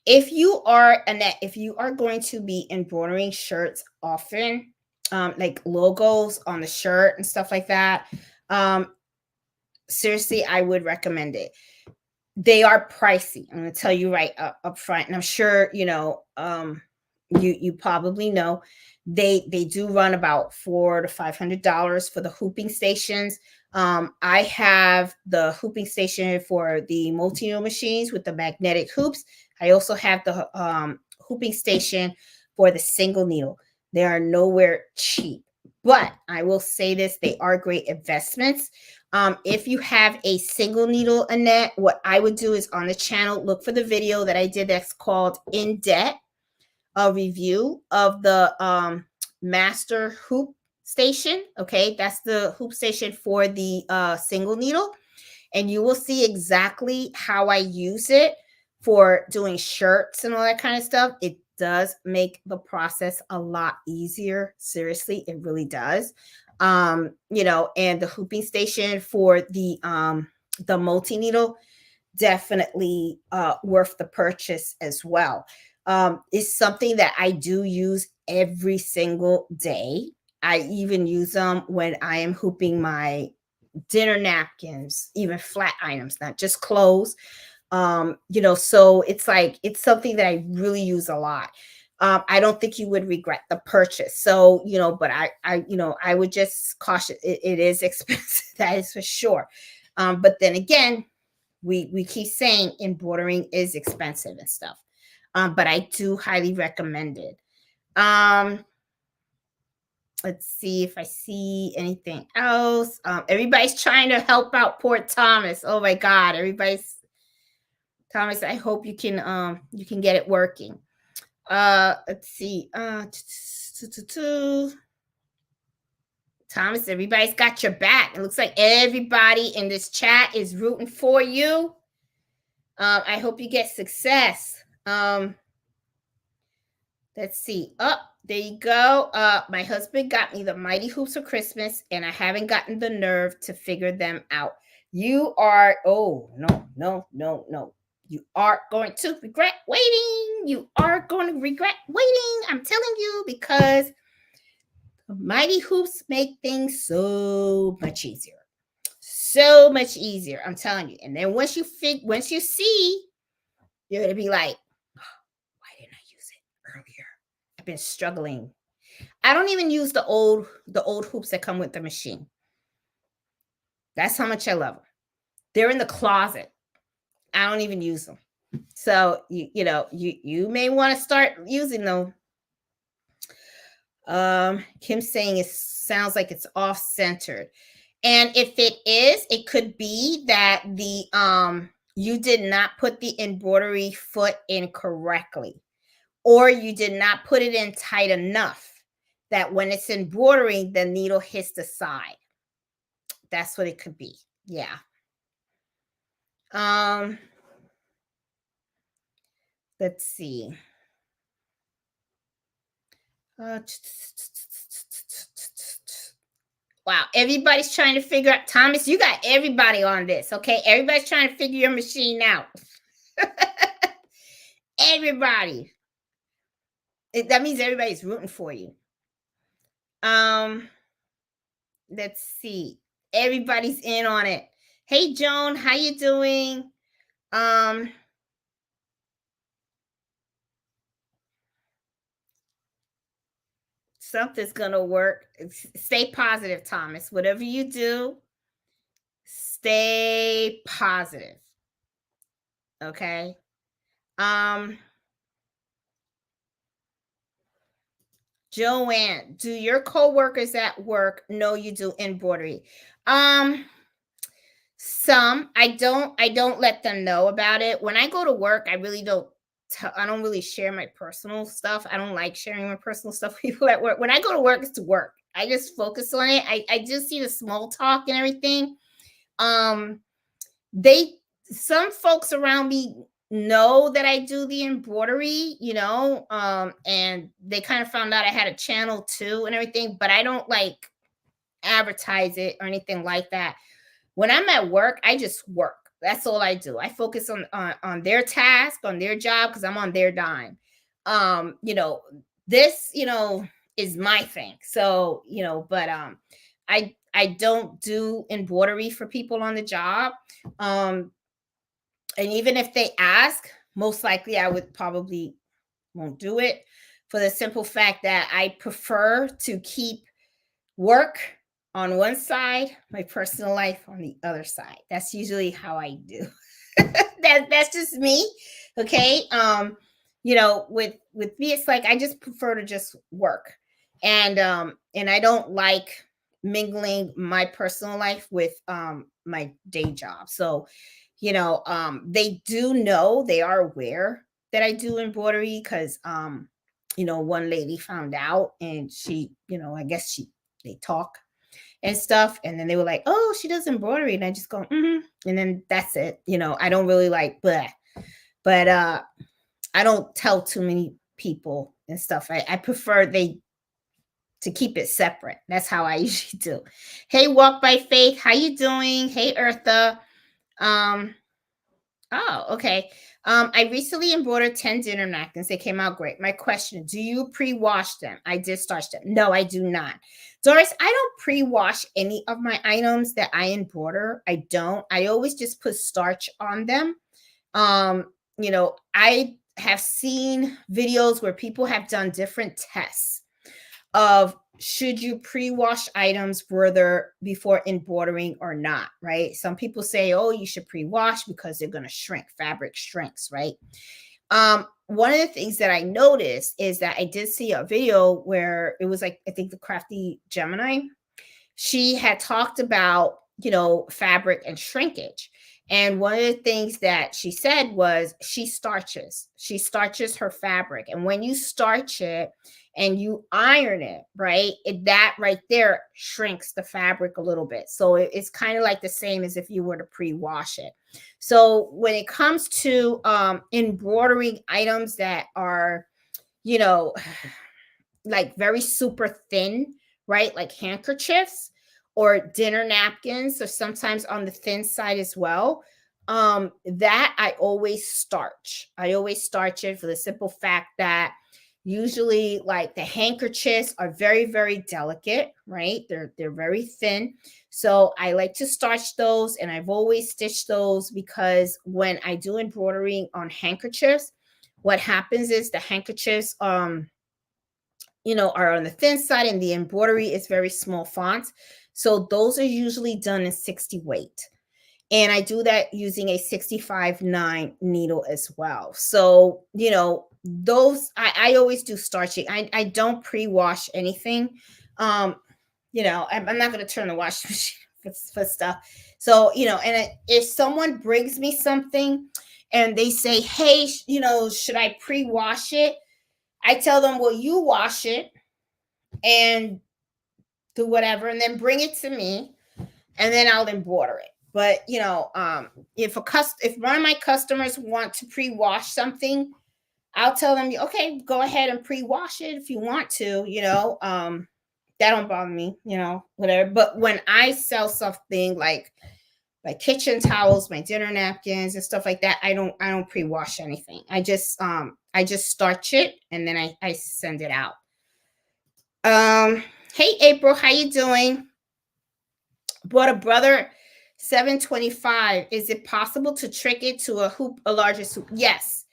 If you are, Annette, if you are going to be embroidering shirts often, like logos on the shirt and stuff like that, seriously, I would recommend it. They are pricey. I'm going to tell you right up front, and I'm sure you probably know they do run about $400 to $500 for the hooping stations. I have the hooping station for the multi-needle machines with the magnetic hoops. I also have the hooping station for the single needle. They are nowhere cheap, but I will say this: they are great investments. If you have a single needle, Annette, what I would do is on the channel, look for the video that I did that's called In Debt, a review of the master hoop station. Okay, that's the hoop station for the single needle, and you will see exactly how I use it for doing shirts and all that kind of stuff. It does make the process a lot easier. Seriously, it really does. And the hooping station for the multi-needle, definitely worth the purchase as well. It's something that I do use every single day. I even use them when I am hooping my dinner napkins, even flat items, not just clothes. So it's something that I really use a lot. I don't think you would regret the purchase. So, but I would just caution it is expensive, that is for sure. But then again, we keep saying embroidering is expensive and stuff. But I do highly recommend it. Let's see if I see anything else. Everybody's trying to help out poor Thomas. Oh my God, Thomas, I hope you can get it working. Let's see. Thomas, everybody's got your back. It looks like everybody in this chat is rooting for you. I hope you get success. Let's see. Oh, there you go. My husband got me the Mighty Hoops for Christmas, and I haven't gotten the nerve to figure them out. You are, oh, no. You are going to regret waiting. You are going to regret waiting. I'm telling you, because Mighty Hoops make things so much easier. So much easier. I'm telling you. And then once you see, you're going to be like, why didn't I use it earlier? I've been struggling. I don't even use the old hoops that come with the machine. That's how much I love them. They're in the closet. I don't even use them. So you may want to start using them. Kim's saying it sounds like it's off-centered. And if it is, it could be that the you did not put the embroidery foot in correctly, or you did not put it in tight enough that when it's embroidering, the needle hits the side. That's what it could be. Yeah. Let's see. Wow, everybody's trying to figure out. Thomas, you got everybody on this, okay? Everybody's trying to figure your machine out. Everybody. That means everybody's rooting for you. Let's see. Everybody's in on it. Hey Joan, how you doing? Um, Something's gonna work. Stay positive, Thomas. Whatever you do, stay positive. Okay. Um, Joanne, do your coworkers at work know you do embroidery? Um, some. I don't let them know about it. When I go to work, I really don't I don't really share my personal stuff. I don't like sharing my personal stuff with people at work. When I go to work, it's to work. I just focus on it. I just see the small talk and everything. Um, they some folks around me know that I do the embroidery, and they kind of found out I had a channel too and everything, but I don't like advertise it or anything like that. When I'm at work, I just work. That's all I do. I focus on their task, on their job, because I'm on their dime. Um, you know, this, is my thing. So, but I don't do embroidery for people on the job. Um, and even if they ask, most likely I would probably won't do it for the simple fact that I prefer to keep work on one side, my personal life on the other side. That's usually how I do. That's just me. Okay. With me, it's like I just prefer to just work. And I don't like mingling my personal life with my day job. So, they do know, they are aware that I do embroidery because one lady found out and she, I guess they talk and stuff. And then they were like, "Oh, she does embroidery." And I just go, mm-hmm. And then that's it. I don't really like, but I don't tell too many people and stuff. I prefer they to keep it separate. That's how I usually do. Hey, Walk by Faith, how you doing? Hey, Eartha. Um, Oh, okay. I recently embroidered 10 dinner napkins. They came out great. My question, do you pre-wash them? I did starch them. No, I do not. Doris, I don't pre-wash any of my items that I embroider. I don't. I always just put starch on them. I have seen videos where people have done different tests of should you pre-wash items further before embroidering or not, right? Some people say, oh, you should pre-wash because they're going to shrink, fabric shrinks, right? One of the things that I noticed is that I did see a video where it was like, I think the Crafty Gemini, she had talked about, fabric and shrinkage. And one of the things that she said was she starches her fabric. And when you starch it and you iron it, right, that right there shrinks the fabric a little bit. So it's kind of like the same as if you were to pre-wash it. So when it comes to embroidering items that are, you know, like very super thin, right? Like handkerchiefs or dinner napkins, or sometimes on the thin side as well. That I always starch. I always starch it for the simple fact that usually like the handkerchiefs are very, very delicate, right? They're very thin. So I like to starch those, and I've always stitched those because when I do embroidery on handkerchiefs, what happens is the handkerchiefs are on the thin side and the embroidery is very small fonts. So those are usually done in 60 weight. And I do that using a 65/9 needle as well. So, those I always do starching. I don't pre-wash anything. I'm not going to turn the washing machine for stuff. So, and if someone brings me something and they say, hey, should I pre-wash it? I tell them, well, you wash it and do whatever, and then bring it to me, and then I'll embroider it. But if one of my customers want to pre-wash something, I'll tell them, okay, go ahead and pre-wash it if you want to. That don't bother me, whatever. But when I sell something like kitchen towels, my dinner napkins, and stuff like that, I don't pre-wash anything. I just starch it and then I send it out. Hey April, how you doing? But a brother 725. Is it possible to trick it to a hoop, a larger hoop? Yes.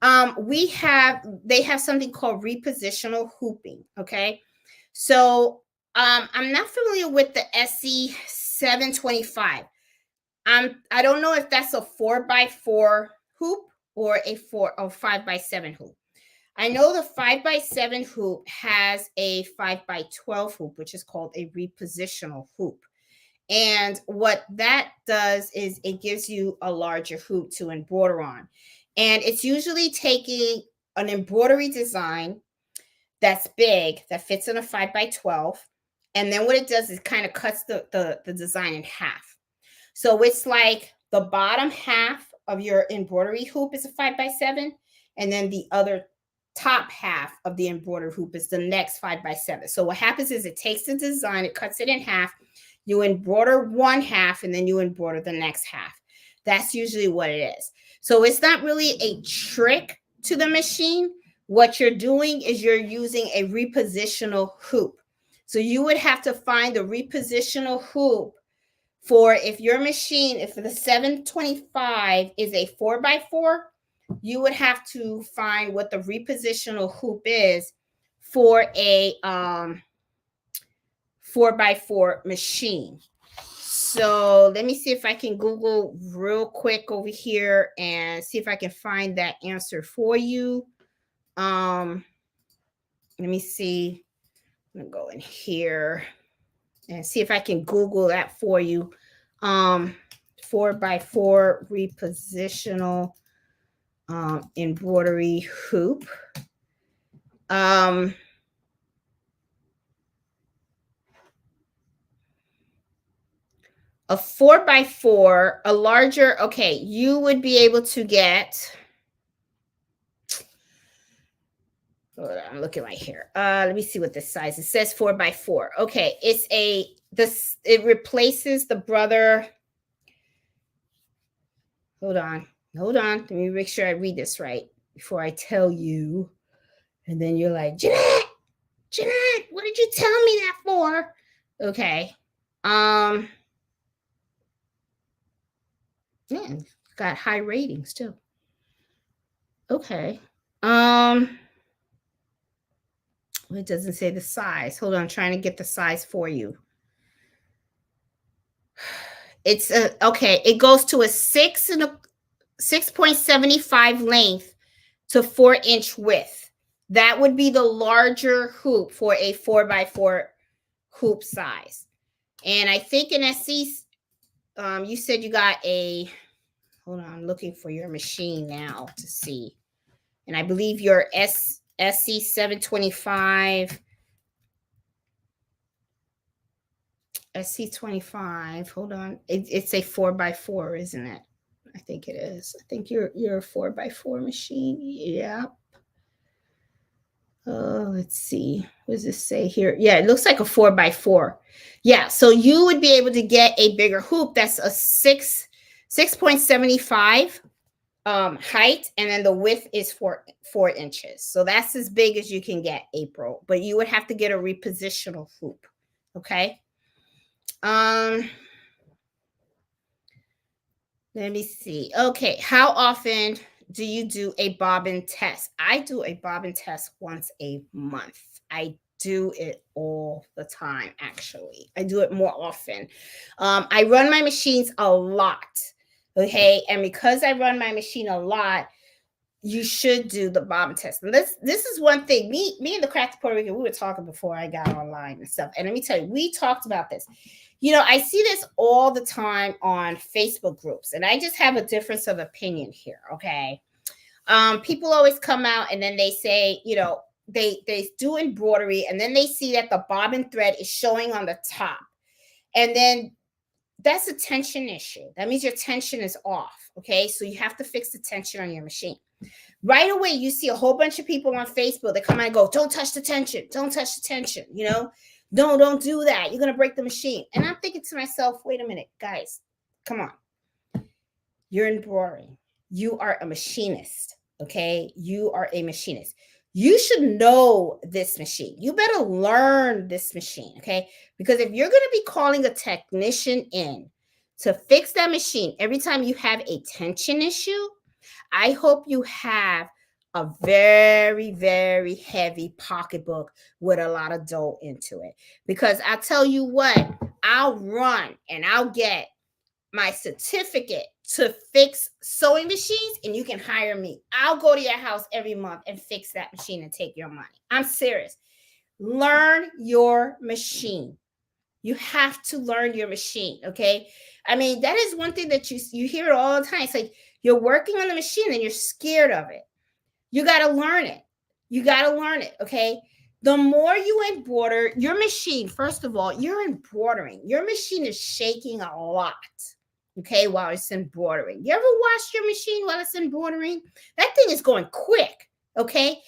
They have something called repositional hooping. Okay. So I'm not familiar with the SE 725. I don't know if that's a 4x4 hoop or a 5x7 hoop. I know the 5x7 hoop has a 5x12 hoop, which is called a repositional hoop. And what that does is it gives you a larger hoop to embroider on. And it's usually taking an embroidery design that's big, that fits in a 5x12. And then what it does is kind of cuts the design in half. So it's like the bottom half of your embroidery hoop is a 5x7. And then the other top half of the embroidery hoop is the next 5x7. So what happens is it takes the design, it cuts it in half. You embroider one half and then you embroider the next half. That's usually what it is. So it's not really a trick to the machine. What you're doing is you're using a repositional hoop. So you would have to find the repositional hoop for, if your machine, if the 725 is a 4x4, you would have to find what the repositional hoop is for a 4x4 machine. So let me see if I can Google real quick over here and see if I can find that answer for you. Let me see. I'm gonna go in here and see if I can Google that for you. 4x4 repositional embroidery hoop. A 4x4, a larger, okay, you would be able to get, hold on, I'm looking right here. Let me see what this size, it says 4x4. Okay, it replaces the brother. Hold on, let me make sure I read this right before I tell you. And then you're like, Jeanette, what did you tell me that for? Okay. Yeah, got high ratings too. Okay. It doesn't say the size. Hold on, I'm trying to get the size for you. It's okay. It goes to a 6.75 length to 4-inch width. That would be the larger hoop for a 4x4 hoop size. And I think in SC, you said you got a, hold on, I'm looking for your machine now to see. And I believe your SC 725, SC25, hold on. It's a 4x4, isn't it? I think it is. I think you're a 4x4 machine. Yeah. Let's see. What does this say here? Yeah, it looks like a 4x4. Yeah, so you would be able to get a bigger hoop. That's a 6.75 height, and then the width is 4 inches. So that's as big as you can get, April. But you would have to get a repositional hoop. Okay. Let me see. Okay, how often do you do a bobbin test? I do a bobbin test once a month. I do it all the time, actually. I do it more often. I run my machines a lot. Okay, and because I run my machine a lot, you should do the bobbin test. And this is one thing. Me and the Craft Puerto Rican, we were talking before I got online and stuff. And let me tell you, we talked about this. You know, I see this all the time on Facebook groups, and I just have a difference of opinion here. Okay. People always come out and then they say, you know, they do embroidery, and then they see that the bobbin thread is showing on the top. And then that's a tension issue. That means your tension is off. Okay. So you have to fix the tension on your machine. Right away, you see a whole bunch of people on Facebook that come out and go, don't touch the tension. Don't touch the tension. You know, don't do that. You're going to break the machine. And I'm thinking to myself, wait a minute, guys, come on. You're embroidering. You are a machinist. Okay. You are a machinist. You should know this machine. You better learn this machine. Okay. Because if you're going to be calling a technician in to fix that machine, every time you have a tension issue, I hope you have a very, very heavy pocketbook with a lot of dough into it. Because I tell you what, I'll run and I'll get my certificate to fix sewing machines, and you can hire me. I'll go to your house every month and fix that machine and take your money. I'm serious. Learn your machine. You have to learn your machine, okay? I mean, that is one thing that you hear it all the time. It's like you're working on the machine and you're scared of it. You got to learn it. You got to learn it, okay? The more you embroider your machine, first of all, you're embroidering. Your machine is shaking a lot, okay, while it's embroidering. You ever watch your machine while it's embroidering? That thing is going quick, okay?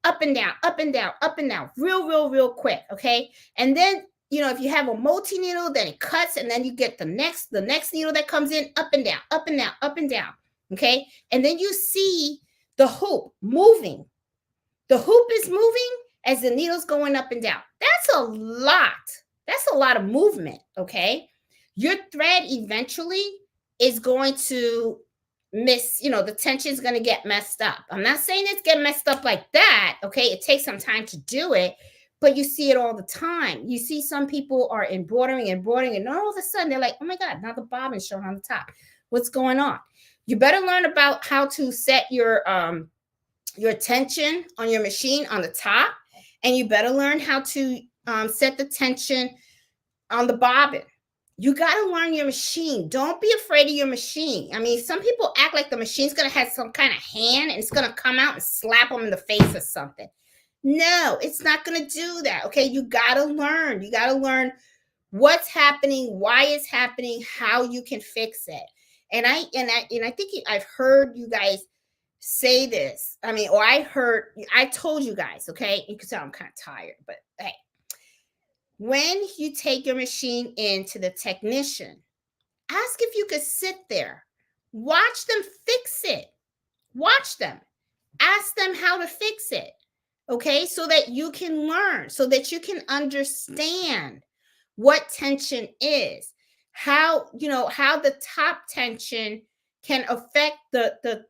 Up and down, up and down, up and down, real quick, okay? And then, you know, if you have a multi-needle, then it cuts, and then you get the next needle that comes in, up and down, up and down, up and down, okay? And then you see the hoop moving. The hoop is moving as the needle's going up and down. That's a lot. That's a lot of movement, okay? Your thread eventually is going to miss, you know, the tension is going to get messed up. I'm not saying it's get messed up like that, okay? It takes some time to do it, but you see it all the time. You see some people are embroidering, and all of a sudden they're like, oh my God, now the bobbin's showing on the top. What's going on? You better learn about how to set your tension on your machine on the top, and you better learn how to set the tension on the bobbin. You got to learn your machine. Don't be afraid of your machine. I mean, some people act like the machine's going to have some kind of hand and it's going to come out and slap them in the face or something. No, it's not going to do that. Okay, you got to learn. You got to learn what's happening, why it's happening, how you can fix it. And I think I've heard you guys say this. I mean, or I told you guys, okay? You can tell I'm kind of tired, but hey, when you take your machine into the technician, ask if you could sit there, watch them fix it, watch them, ask them how to fix it, okay? So that you can learn, so that you can understand what tension is, how, you know, how the top tension can affect the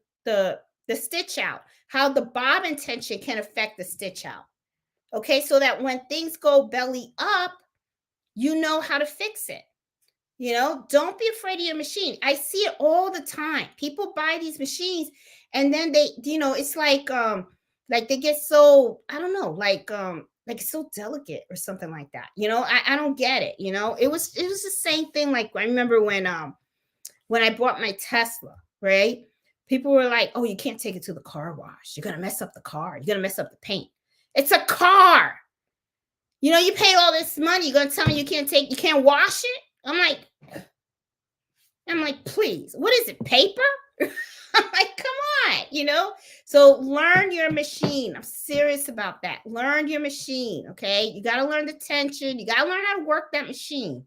stitch out, how the bobbin tension can affect the stitch out. Okay, so that when things go belly up, you know how to fix it. You know, don't be afraid of your machine. I see it all the time. People buy these machines and then they, you know, it's like they get so, I don't know, like it's so delicate or something like that. You know, I don't get it. You know, it was the same thing. Like I remember when I bought my Tesla, right? People were like, "Oh, you can't take it to the car wash. You're gonna mess up the car. You're gonna mess up the paint." It's a car. You know, you paid all this money. You're gonna tell me you can't wash it? I'm like, please, what is it? Paper? I'm like, come on, you know? So learn your machine. I'm serious about that. Learn your machine, okay? You got to learn the tension. You got to learn how to work that machine,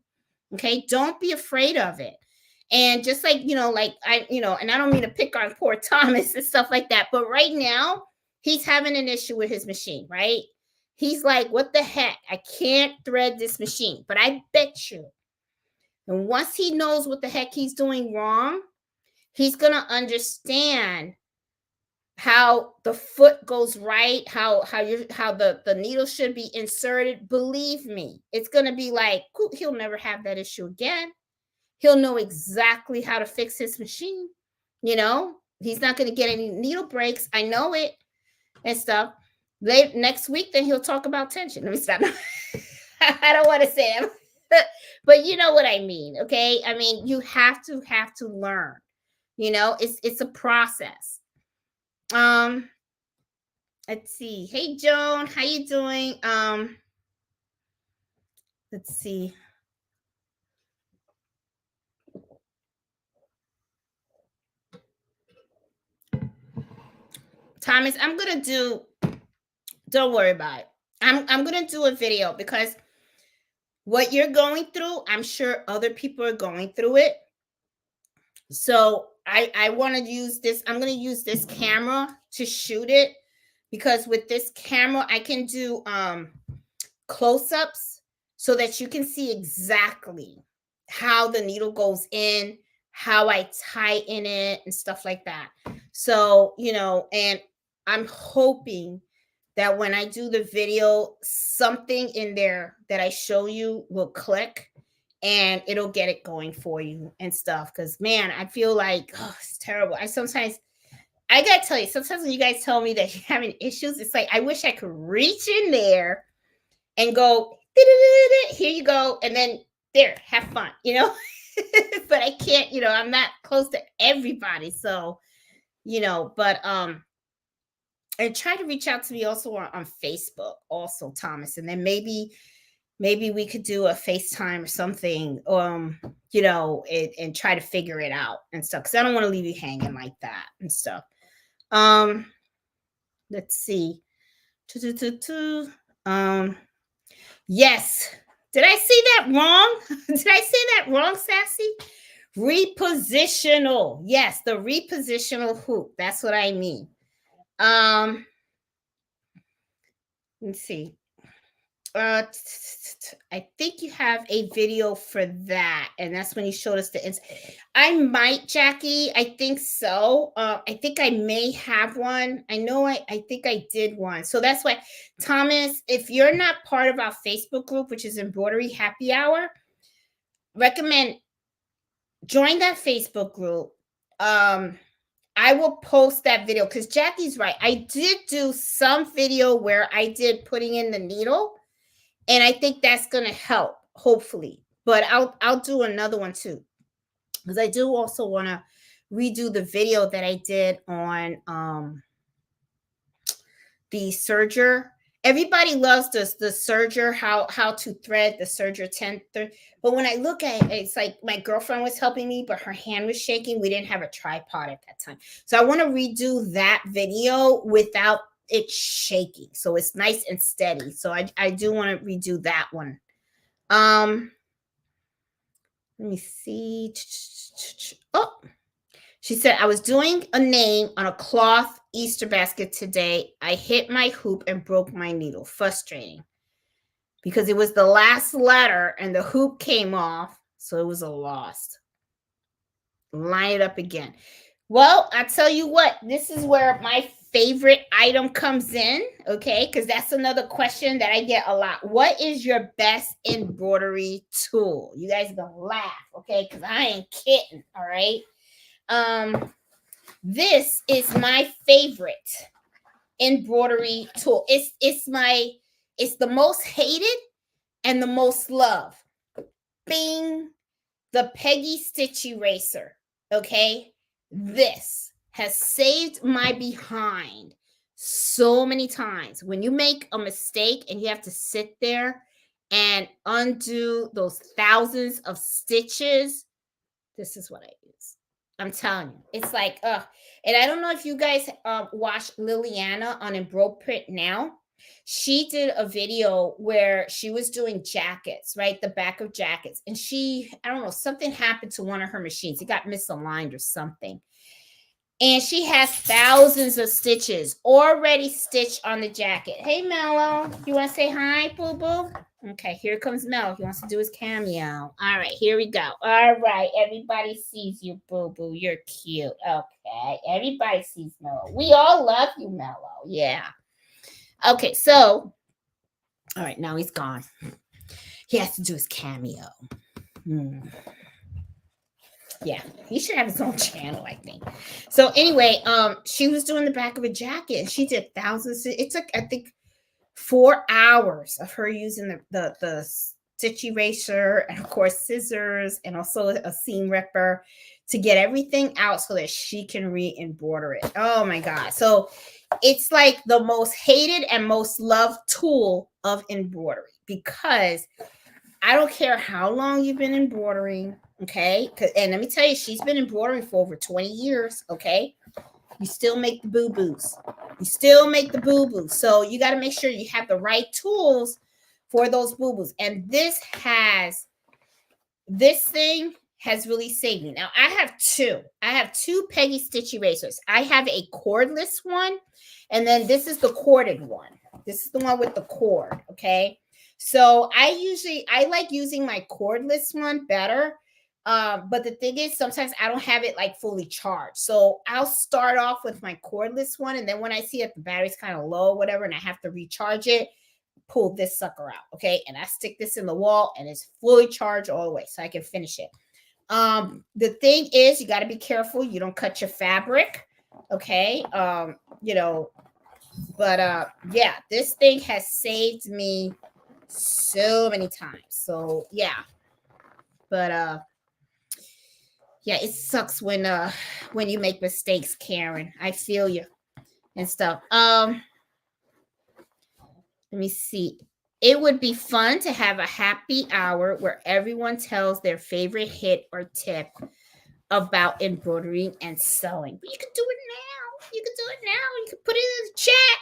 okay? Don't be afraid of it. And just like, you know, like and I don't mean to pick on poor Thomas and stuff like that, but right now he's having an issue with his machine, right? He's like, what the heck? I can't thread this machine. But I bet you, and once he knows what the heck he's doing wrong, he's going to understand how the foot goes right, how the needle should be inserted. Believe me, it's going to be like, he'll never have that issue again. He'll know exactly how to fix his machine. You know, he's not going to get any needle breaks. I know it and stuff. Next week, then he'll talk about tension. Let me stop. I don't want to say it, but you know what I mean, okay? I mean, you have to learn. You know, it's a process. Let's see. Hey, Joan, how you doing? Let's see. Thomas, I'm gonna do. Don't worry about it. I'm gonna do a video because what you're going through, I'm sure other people are going through it. So I want to use this. I'm going to use this camera to shoot it because with this camera, I can do close-ups so that you can see exactly how the needle goes in, how I tighten it and stuff like that. So, you know, and I'm hoping that when I do the video, something in there that I show you will click and it'll get it going for you and stuff. Cause man, I feel like, oh, it's terrible. I gotta tell you, sometimes when you guys tell me that you're having issues, it's like I wish I could reach in there and go, here you go, and then there, have fun, you know. But I can't, you know, I'm not close to everybody, so you know, but and try to reach out to me also on Facebook, also, Thomas, and then maybe we could do a FaceTime or something, you know, and try to figure it out and stuff, because I don't want to leave you hanging like that and stuff. Let's see. Yes. Did I say that wrong? Did I say that wrong, Sassy? Repositional. Yes, the repositional hoop. That's what I mean. Let's see. I think you have a video for that, and that's when you showed us the I might, Jackie. I think so. I think I may have one. I know I think I did one. So that's why, Thomas, if you're not part of our Facebook group, which is Embroidery Happy Hour, recommend join that Facebook group. I will post that video because Jackie's right. I did do some video where I did putting in the needle. And I think that's going to help, hopefully. But I'll do another one too, because I do also want to redo the video that I did on the serger. Everybody loves the serger, how to thread the serger 10. But when I look at it, it's like my girlfriend was helping me, but her hand was shaking. We didn't have a tripod at that time. So I want to redo that video without it's shaking, so it's nice and steady. So I do want to redo that one. Let me see. Oh, she said, I was doing a name on a cloth Easter basket today. I hit my hoop and broke my needle. Frustrating because it was the last letter and the hoop came off, so it was a loss. Line it up again. Well, I tell you what, this is where my favorite item comes in, okay? Because that's another question that I get a lot. What is your best embroidery tool? You guys are gonna laugh, okay? Because I ain't kidding, all right? This is my favorite embroidery tool. It's the most hated and the most loved. Bing, the Peggy Stitch Eraser, okay? This has saved my behind so many times. When you make a mistake and you have to sit there and undo those thousands of stitches, this is what I use. I'm telling you, it's like, and I don't know if you guys watch Liliana on Embroidery Now. She did a video where she was doing jackets, right? The back of jackets. And I don't know, something happened to one of her machines. It got misaligned or something. And she has thousands of stitches already stitched on the jacket. Hey, Mello, you want to say hi, boo-boo? Okay, here comes Mel. He wants to do his cameo. All right, here we go. All right, everybody sees you, boo-boo. You're cute. Okay, everybody sees Mello. We all love you, Mello. Yeah. Okay, so, all right, now he's gone. He has to do his cameo. Yeah, he should have his own channel, I think. So anyway, she was doing the back of a jacket and she did thousands. It took, I think, 4 hours of her using the stitch eraser and of course scissors and also a seam ripper to get everything out so that she can re-embroider it. Oh my God. So it's like the most hated and most loved tool of embroidery because I don't care how long you've been embroidering, okay? And let me tell you, she's been embroidering for over 20 years, okay? You still make the boo-boos. You still make the boo-boos. So you got to make sure you have the right tools for those boo-boos. And this thing has really saved me. Now, I have two Peggy Stitch erasers. I have a cordless one, and then this is the corded one. This is the one with the cord, okay? So I like using my cordless one better. But the thing is, sometimes I don't have it like fully charged. So I'll start off with my cordless one. And then when I see that the battery's kind of low, whatever, and I have to recharge it, pull this sucker out. Okay. And I stick this in the wall and it's fully charged all the way so I can finish it. The thing is, you got to be careful. You don't cut your fabric. Okay. But yeah, this thing has saved me so many times. So yeah. But yeah, it sucks when you make mistakes, Karen. I feel you and stuff. Let me see. It would be fun to have a happy hour where everyone tells their favorite hit or tip about embroidering and sewing. But you can do it now. You can do it now. You can put it in the chat.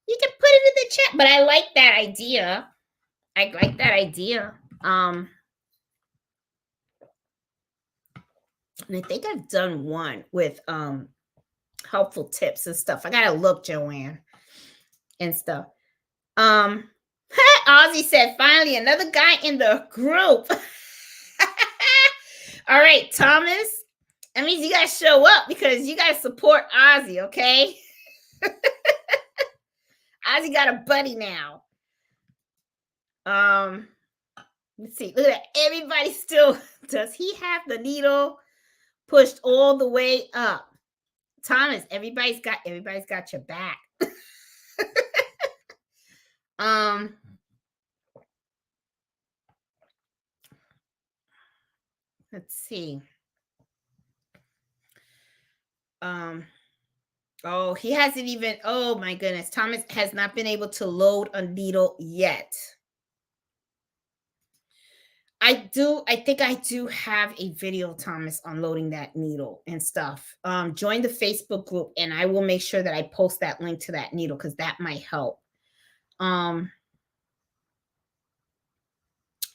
You can put it in the chat. But I like that idea. I like that idea. And I think I've done one with helpful tips and stuff. I gotta look, Joanne, and stuff. Ozzy said, finally, another guy in the group. All right, Thomas. That means you guys show up because you guys support Ozzy, okay? Ozzy got a buddy now. Let's see. Look at that. Everybody still, does he have the needle pushed all the way up? Thomas, everybody's got your back. Let's see. Oh, he hasn't even, oh my goodness. Thomas has not been able to load a needle yet. I think I do have a video, Thomas, on loading that needle and stuff. Join the Facebook group and I will make sure that I post that link to that needle because that might help.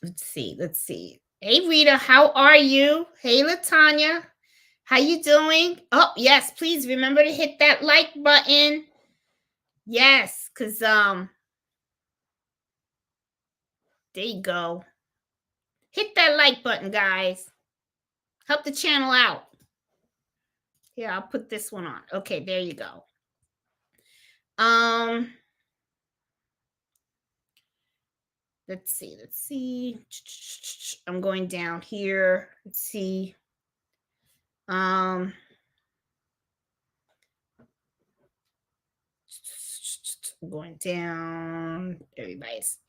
Let's see. Hey, Rita, how are you? Hey, LaTanya, how you doing? Oh, yes, please remember to hit that like button. Yes, because there you go. Hit that like button, guys. Help the channel out. Here, I'll put this one on. Okay, there you go. Let's see. I'm going down here. Let's see. I'm going down. Everybody's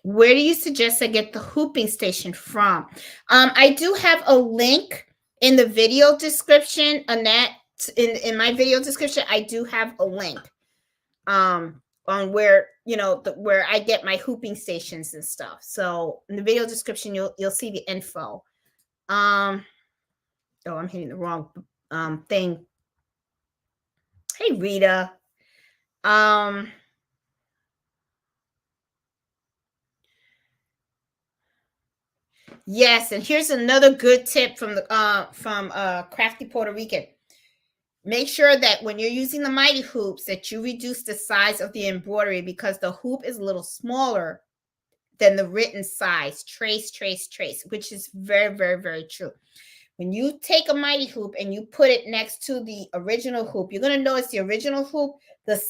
where do you suggest I get the hooping station from? I do have a link in the video description. Annette, in my video description, I do have a link on where where I get my hooping stations and stuff. So in the video description, you'll see the info. Oh, I'm hitting the wrong thing. Hey, Rita. Yes, and here's another good tip from the Crafty Puerto Rican. Make sure that when you're using the mighty hoops that you reduce the size of the embroidery because the hoop is a little smaller than the written size. Trace, which is very, very, very true. When you take a mighty hoop and you put it next to the original hoop, you're going to notice the original hoop, the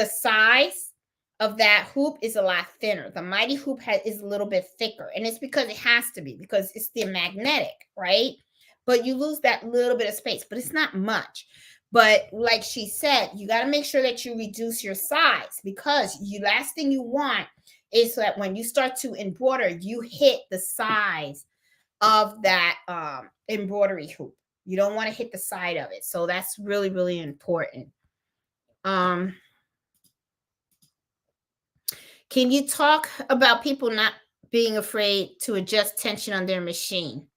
size of that hoop is a lot thinner. The mighty hoop is a little bit thicker, and it's because it has to be, because it's the magnetic, right? But you lose that little bit of space, but it's not much. But like she said, you got to make sure that you reduce your size, because last thing you want is that when you start to embroider, you hit the size of that embroidery hoop. You don't want to hit the side of it. So that's really, really important. Can you talk about people not being afraid to adjust tension on their machine?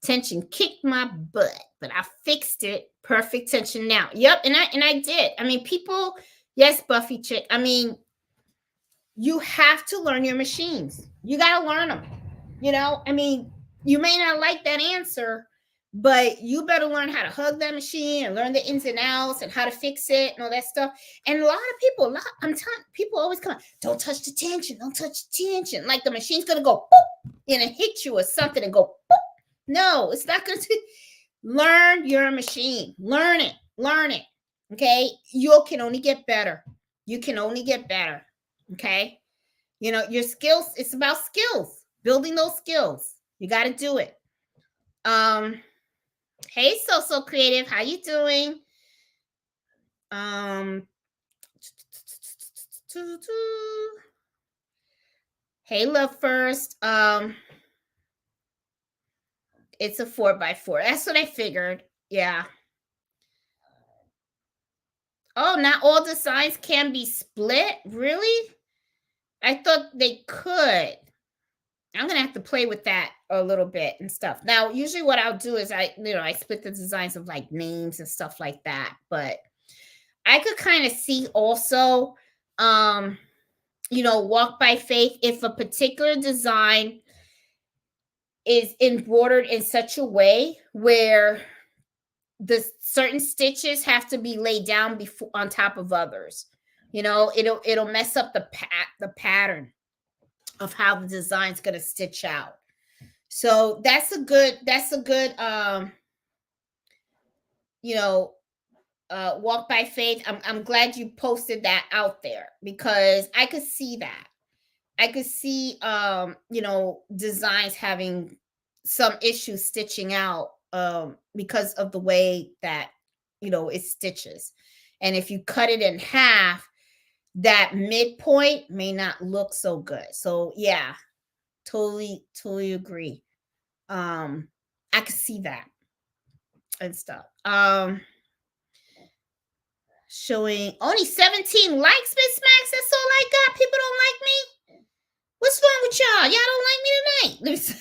Tension kicked my butt, but I fixed it. Perfect tension now. Yep, and I did. I mean, people, yes, Buffy Chick. I mean, you have to learn your machines. You got to learn them. I mean, you may not like that answer, But you better learn how to hug that machine and learn the ins and outs and how to fix it and all that stuff. And a lot of people, I'm telling people always come, don't touch the tension, don't touch the tension. Like the machine's gonna go boop, and it hit you or something and go boop. No, it's not gonna. Learn your machine. Learn it. Learn it. Okay. You can only get better. You can only get better. Okay. You know, your skills, it's about skills, building those skills. You got to do it. Hey, so creative, how you doing? Hey, love first. It's a 4x4. That's what I figured. Yeah. Oh, not all designs can be split. Really? I thought they could. I'm gonna have to play with that a little bit and stuff. Now, usually what I'll do is I split the designs of like names and stuff like that. But I could kind of see also, walk by faith if a particular design is embroidered in such a way where the certain stitches have to be laid down before on top of others. It'll mess up the pattern of how the design's going to stitch out. So that's a good walk by faith. I'm glad you posted that out there because I could see that. I could see designs having some issues stitching out because of the way that it stitches. And if you cut it in half, that midpoint may not look so good. So yeah, totally agree. I could see that and stuff. Showing only 17 likes, Miss Max. That's all I got. People don't like me. What's wrong with y'all? Y'all don't like me tonight.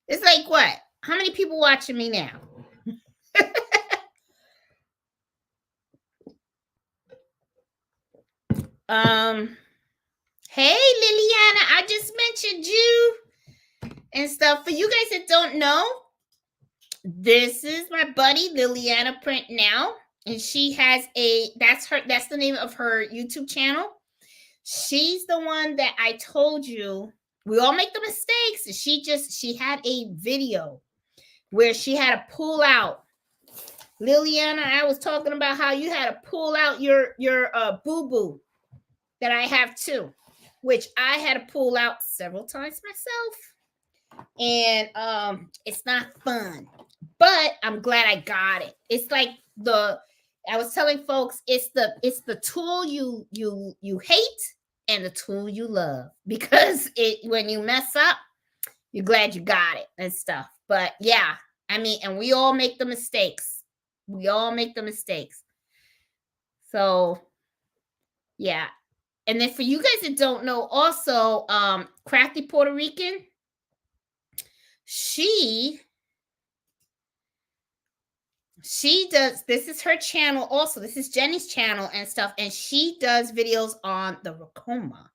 It's like what? How many people watching me now? Hey Liliana, I just mentioned you and stuff. For you guys that don't know, this is my buddy Liliana Print Now, and she has that's the name of her YouTube channel. She's the one that I told you we all make the mistakes. She had a video where she had to pull out. Liliana, I was talking about how you had to pull out your boo-boo that I have too, which I had to pull out several times myself. And it's not fun. But I'm glad I got it. It's like I was telling folks, it's the tool you hate and the tool you love, because when you mess up, you're glad you got it and stuff. But yeah, I mean, and we all make the mistakes. We all make the mistakes. So yeah. And then for you guys that don't know, also, Crafty Puerto Rican, she does, this is her channel also. This is Jenny's channel and stuff. And she does videos on the Racoma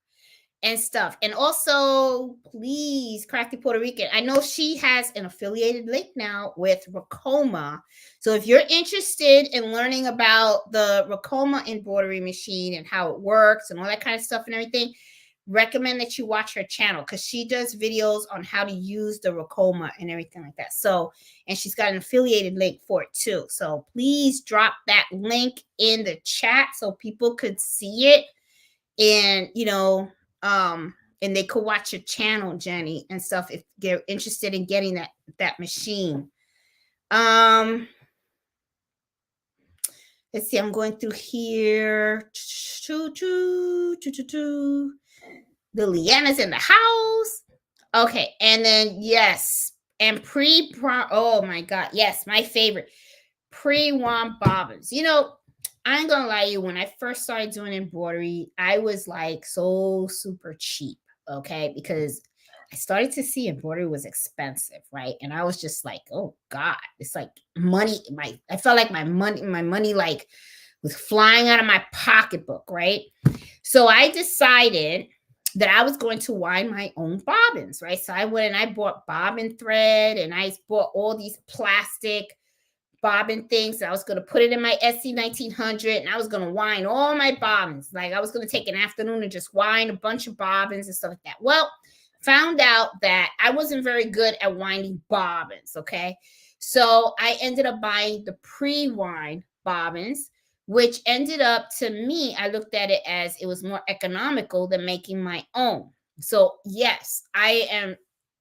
and stuff. And also, please, Crafty Puerto Rican, I know she has an affiliated link now with Racoma. So if you're interested in learning about the Racoma embroidery machine and how it works and all that kind of stuff and everything, recommend that you watch her channel because she does videos on how to use the Racoma and everything like that. So, and she's got an affiliated link for it too. So please drop that link in the chat so people could see it and, and they could watch your channel, Jenny, and stuff if they're interested in getting that machine. Let's see, I'm going through here. Liliana's in the house. Okay, and then yes, and oh my God, yes, my favorite, pre-wand bobbins. I ain't gonna lie to you, when I first started doing embroidery, I was like so super cheap, okay? Because I started to see embroidery was expensive, right? And I was just like, oh God, it's like money. I felt like my money like was flying out of my pocketbook, right? So I decided that I was going to wind my own bobbins, right? So I went and I bought bobbin thread, and I bought all these plastic bobbin things. I was going to put it in my SC 1900, and I was going to wind all my bobbins. Like I was going to take an afternoon and just wind a bunch of bobbins and stuff like that. Well, found out that I wasn't very good at winding bobbins. Okay. So I ended up buying the pre-wind bobbins, which ended up, to me, I looked at it as it was more economical than making my own. So yes, I am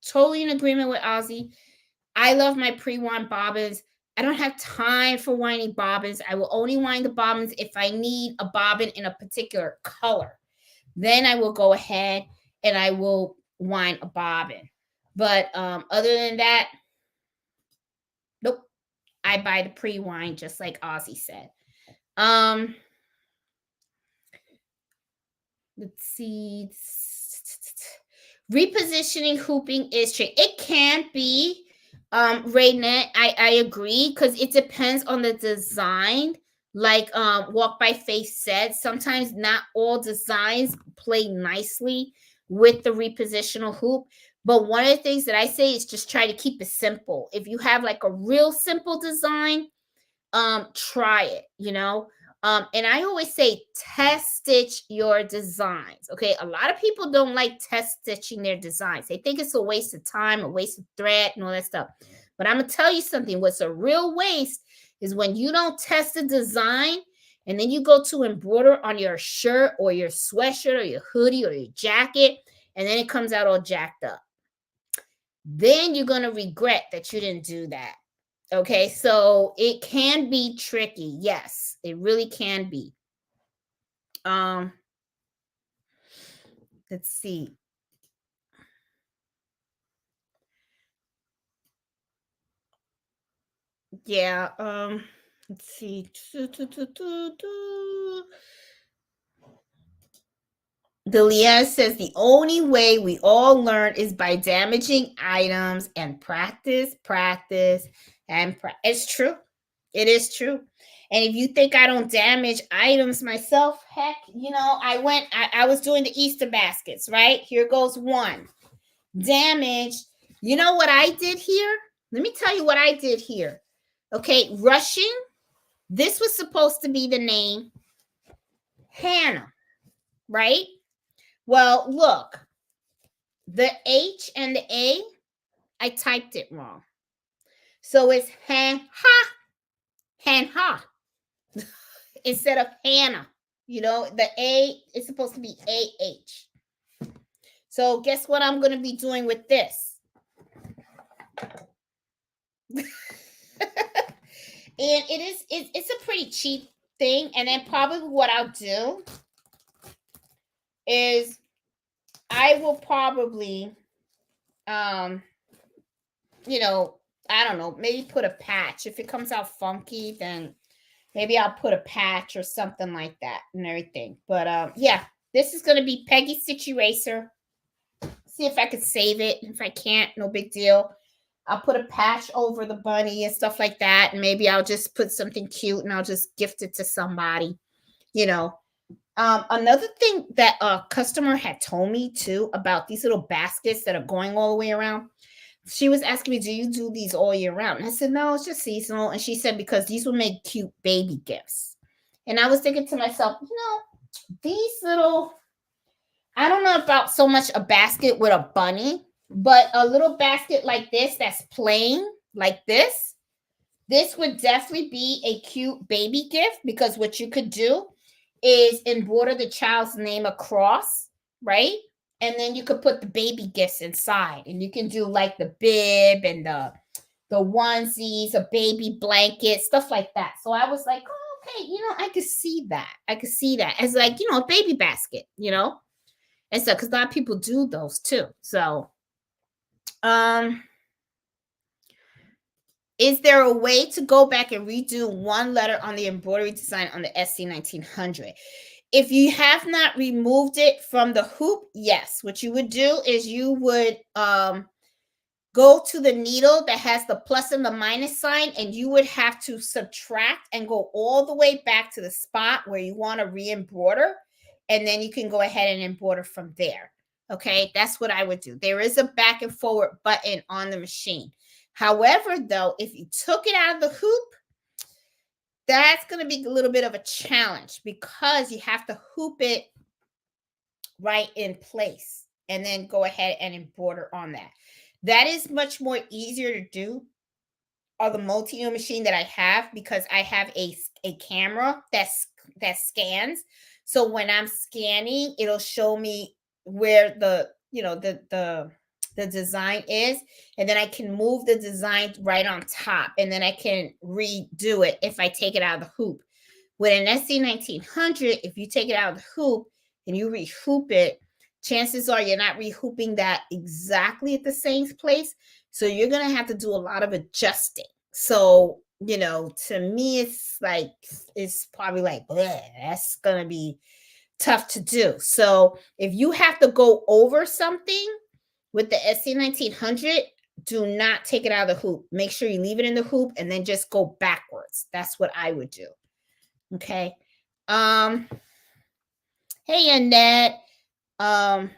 totally in agreement with Ozzy. I love my pre-wind bobbins. I don't have time for winding bobbins. I will only wind the bobbins if I need a bobbin in a particular color. Then I will go ahead and I will wind a bobbin. But other than that, nope. I buy the pre-wind, just like Ozzy said. Let's see. Repositioning hooping is tricky. It can be, Raynette. I agree, because it depends on the design. Like Walk by Faith said, sometimes not all designs play nicely with the repositional hoop. But one of the things that I say is just try to keep it simple. If you have like a real simple design, try it, and I always say test stitch your designs. Okay, a lot of people don't like test stitching their designs. They think it's a waste of time, a waste of thread, and all that stuff. But I'm gonna tell you something. What's a real waste is when you don't test the design, and then you go to embroider on your shirt or your sweatshirt or your hoodie or your jacket, and then it comes out all jacked up. Then you're gonna regret that you didn't do that. Okay, so it can be tricky. Yes, it really can be. Let's see. Yeah, let's see. Delia says the only way we all learn is by damaging items and practice, and it's true. It is true. And if you think I don't damage items myself, heck, I was doing the Easter baskets, right? Here goes one. Damage. You know what I did here? Let me tell you what I did here. Okay, Russian. This was supposed to be the name Hannah, right? Well, look, the H and the A, I typed it wrong. So it's Han Ha, instead of Hannah. The A is supposed to be AH. So guess what I'm going to be doing with this? And it's a pretty cheap thing. And then probably what I'll do is I will probably, I don't know, maybe put a patch. If it comes out funky, then maybe I'll put a patch or something like that and everything. But yeah, this is going to be Peggy Stitch Eraser. See if I could save it. If I can't, no big deal. I'll put a patch over the bunny and stuff like that. And maybe I'll just put something cute and I'll just gift it to somebody, Another thing that a customer had told me too about these little baskets that are going all the way around. She was asking me, do you do these all year round? And I said, no, it's just seasonal. And she said, because these will make cute baby gifts. And I was thinking to myself, these little, I don't know about so much a basket with a bunny, but a little basket like this that's plain, like this would definitely be a cute baby gift, because what you could do is embroider the child's name across, right? And then you could put the baby gifts inside, and you can do like the bib and the onesies, a baby blanket, stuff like that. So I was like, oh, okay, I could see that. As like, a baby basket, and so because a lot of people do those too. So, is there a way to go back and redo one letter on the embroidery design on the SC 1900? If you have not removed it from the hoop, yes. What you would do is you would go to the needle that has the plus and the minus sign, and you would have to subtract and go all the way back to the spot where you want to re-embroider, and then you can go ahead and embroider from there. Okay, that's what I would do. There is a back and forward button on the machine. However, though, if you took it out of the hoop, that's going to be a little bit of a challenge because you have to hoop it right in place and then go ahead and embroider on that. That is much more easier to do on the multi-needle machine that I have because I have a camera that scans. So when I'm scanning, it'll show me where the design is, and then I can move the design right on top, and then I can redo it if I take it out of the hoop. With an SC1900, if you take it out of the hoop and you rehoop it, chances are you're not rehooping that exactly at the same place. So you're going to have to do a lot of adjusting. So, to me, it's probably like, that's going to be tough to do. So if you have to go over something with the SC1900, do not take it out of the hoop. Make sure you leave it in the hoop and then just go backwards. That's what I would do. Okay. Hey, Annette. I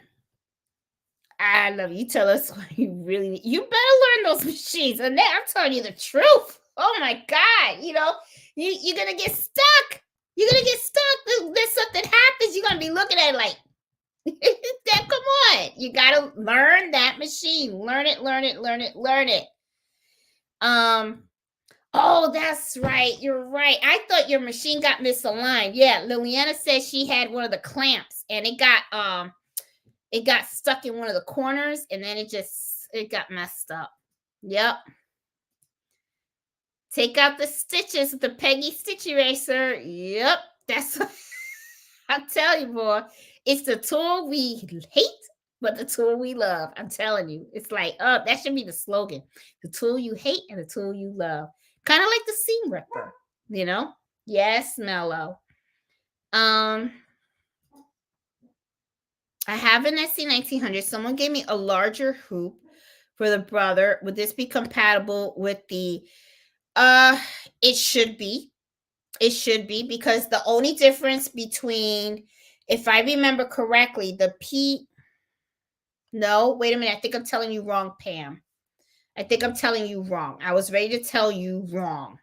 love you. Tell us what you really need. You better learn those machines. Annette, I'm telling you the truth. Oh my God. You're going to get stuck. You're going to get stuck. There's something happens. You're going to be looking at it like, come on. You got to learn that machine. Learn it. Oh, that's right. You're right. I thought your machine got misaligned. Yeah, Liliana said she had one of the clamps and it got stuck in one of the corners and then it got messed up. Yep. Take out the stitches with the Peggy Stitch Eraser. Yep. That's what I'll tell you, boy. It's the tool we hate, but the tool we love. I'm telling you. It's like, that should be the slogan. The tool you hate and the tool you love. Kind of like the seam ripper, Yes, Mellow. I have an SC1900. Someone gave me a larger hoop for the brother. Would this be compatible with the it should be. It should be, because the only difference between, if I remember correctly, no, wait a minute. I think I'm telling you wrong, Pam. I think I'm telling you wrong. I was ready to tell you wrong.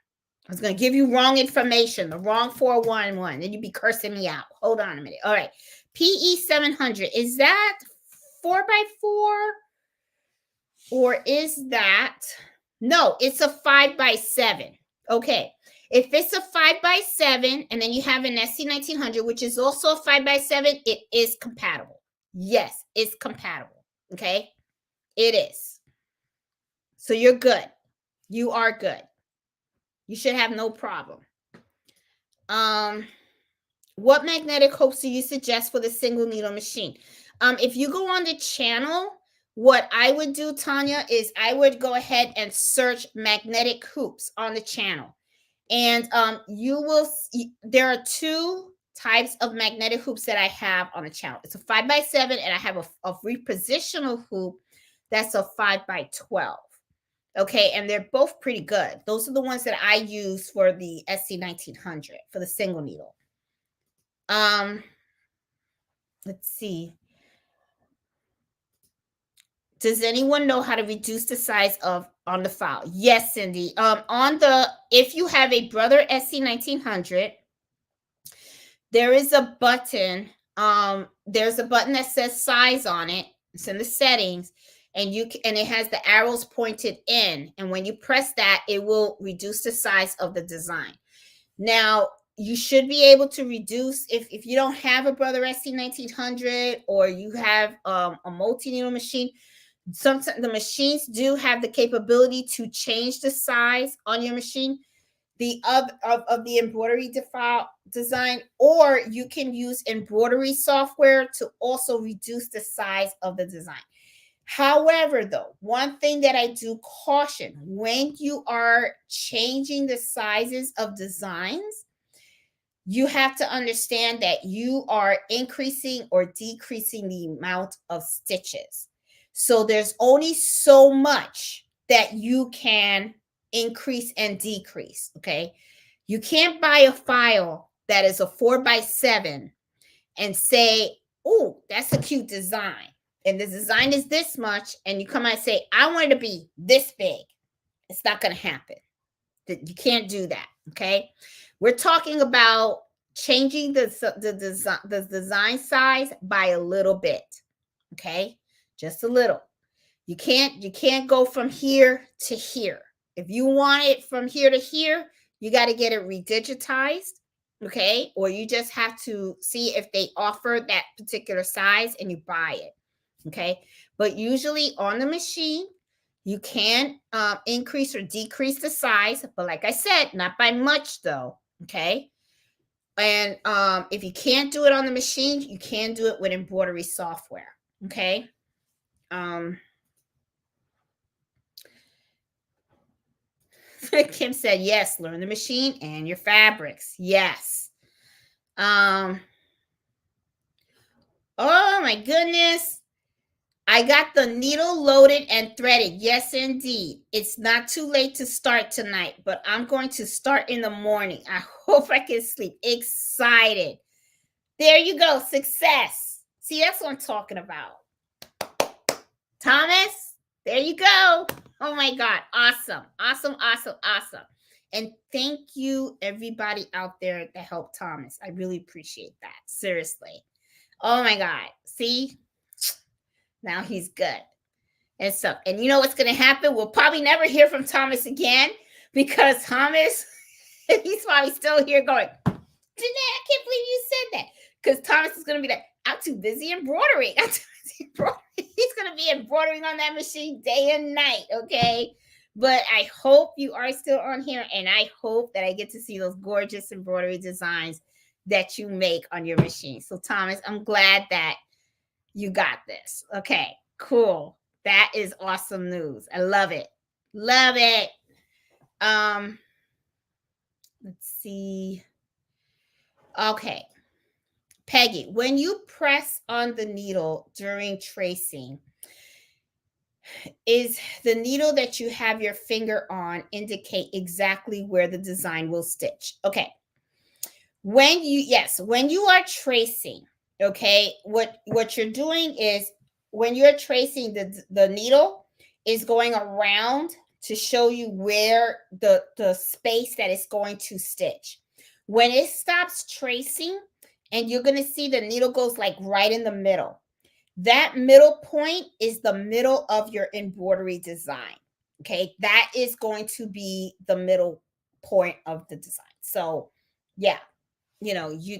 I was going to give you wrong information, the wrong 411. Then you'd be cursing me out. Hold on a minute. All right. PE 700. Is that 4x4? Or is that? No, it's a 5x7. Okay. If it's a 5x7 and then you have an SC1900, which is also a 5x7, it is compatible. Yes, it's compatible. Okay. It is. So you're good. You are good. You should have no problem. What magnetic hoops do you suggest for the single needle machine? If you go on the channel, what I would do, Tanya, is I would go ahead and search magnetic hoops on the channel. And you will see, there are two types of magnetic hoops that I have on the channel. It's a 5x7 and I have a repositional hoop that's a 5x12. Okay, and they're both pretty good. Those are the ones that I use for the SC1900 for the single needle. Let's see. Does anyone know how to reduce the size on the file? Yes, Cindy. If you have a Brother SC1900, there is a button. There's a button that says size on it. It's in the settings. And it has the arrows pointed in. And when you press that, it will reduce the size of the design. Now, you should be able to reduce, if you don't have a Brother SC1900 or you have a multi-needle machine, sometimes the machines do have the capability to change the size on your machine of the embroidery design, or you can use embroidery software to also reduce the size of the design. However, though, one thing that I do caution, when you are changing the sizes of designs, you have to understand that you are increasing or decreasing the amount of stitches. So there's only so much that you can increase and decrease, okay? You can't buy a file that is a 4x7 and say, oh, that's a cute design. and the design is this much, and you come out and say, I want it to be this big. It's not going to happen. You can't do that. Okay. We're talking about changing the design size by a little bit. Okay. Just a little. You can't go from here to here. If you want it from here to here, you got to get it redigitized. Okay. Or you just have to see if they offer that particular size and you buy it. Okay. But usually on the machine, you can increase or decrease the size, but like I said, not by much though. Okay. And if you can't do it on the machine, you can do it with embroidery software. Okay. Kim said, yes, learn the machine and your fabrics. Yes. Oh my goodness. I got the needle loaded and threaded. Yes, indeed. It's not too late to start tonight, but I'm going to start in the morning. I hope I can sleep. Excited. There you go. Success. See, that's what I'm talking about. Thomas, there you go. Oh my God. Awesome. Awesome. Awesome. Awesome. And thank you, everybody out there that helped Thomas. I really appreciate that. Seriously. Oh my God. See? Now he's good. And so, and you know what's going to happen? We'll probably never hear from Thomas again because Thomas, he's probably still here going, Jeanette, I can't believe you said that. Because Thomas is going to be like, I'm too busy embroidering. He's going to be embroidering on that machine day and night. Okay. But I hope you are still on here. And I hope that I get to see those gorgeous embroidery designs that you make on your machine. So Thomas, I'm glad that you got this. Okay, cool. That is awesome news. I love it. Love it. Let's see. Okay. Peggy, when you press on the needle during tracing, is the needle that you have your finger on indicate exactly where the design will stitch? Okay. When you are tracing, okay, what you're doing is when you're tracing, the needle is going around to show you where the space that it's going to stitch. When it stops tracing, and you're going to see the needle goes like right in the middle. That middle point is the middle of your embroidery design. Okay, that is going to be the middle point of the design. So yeah,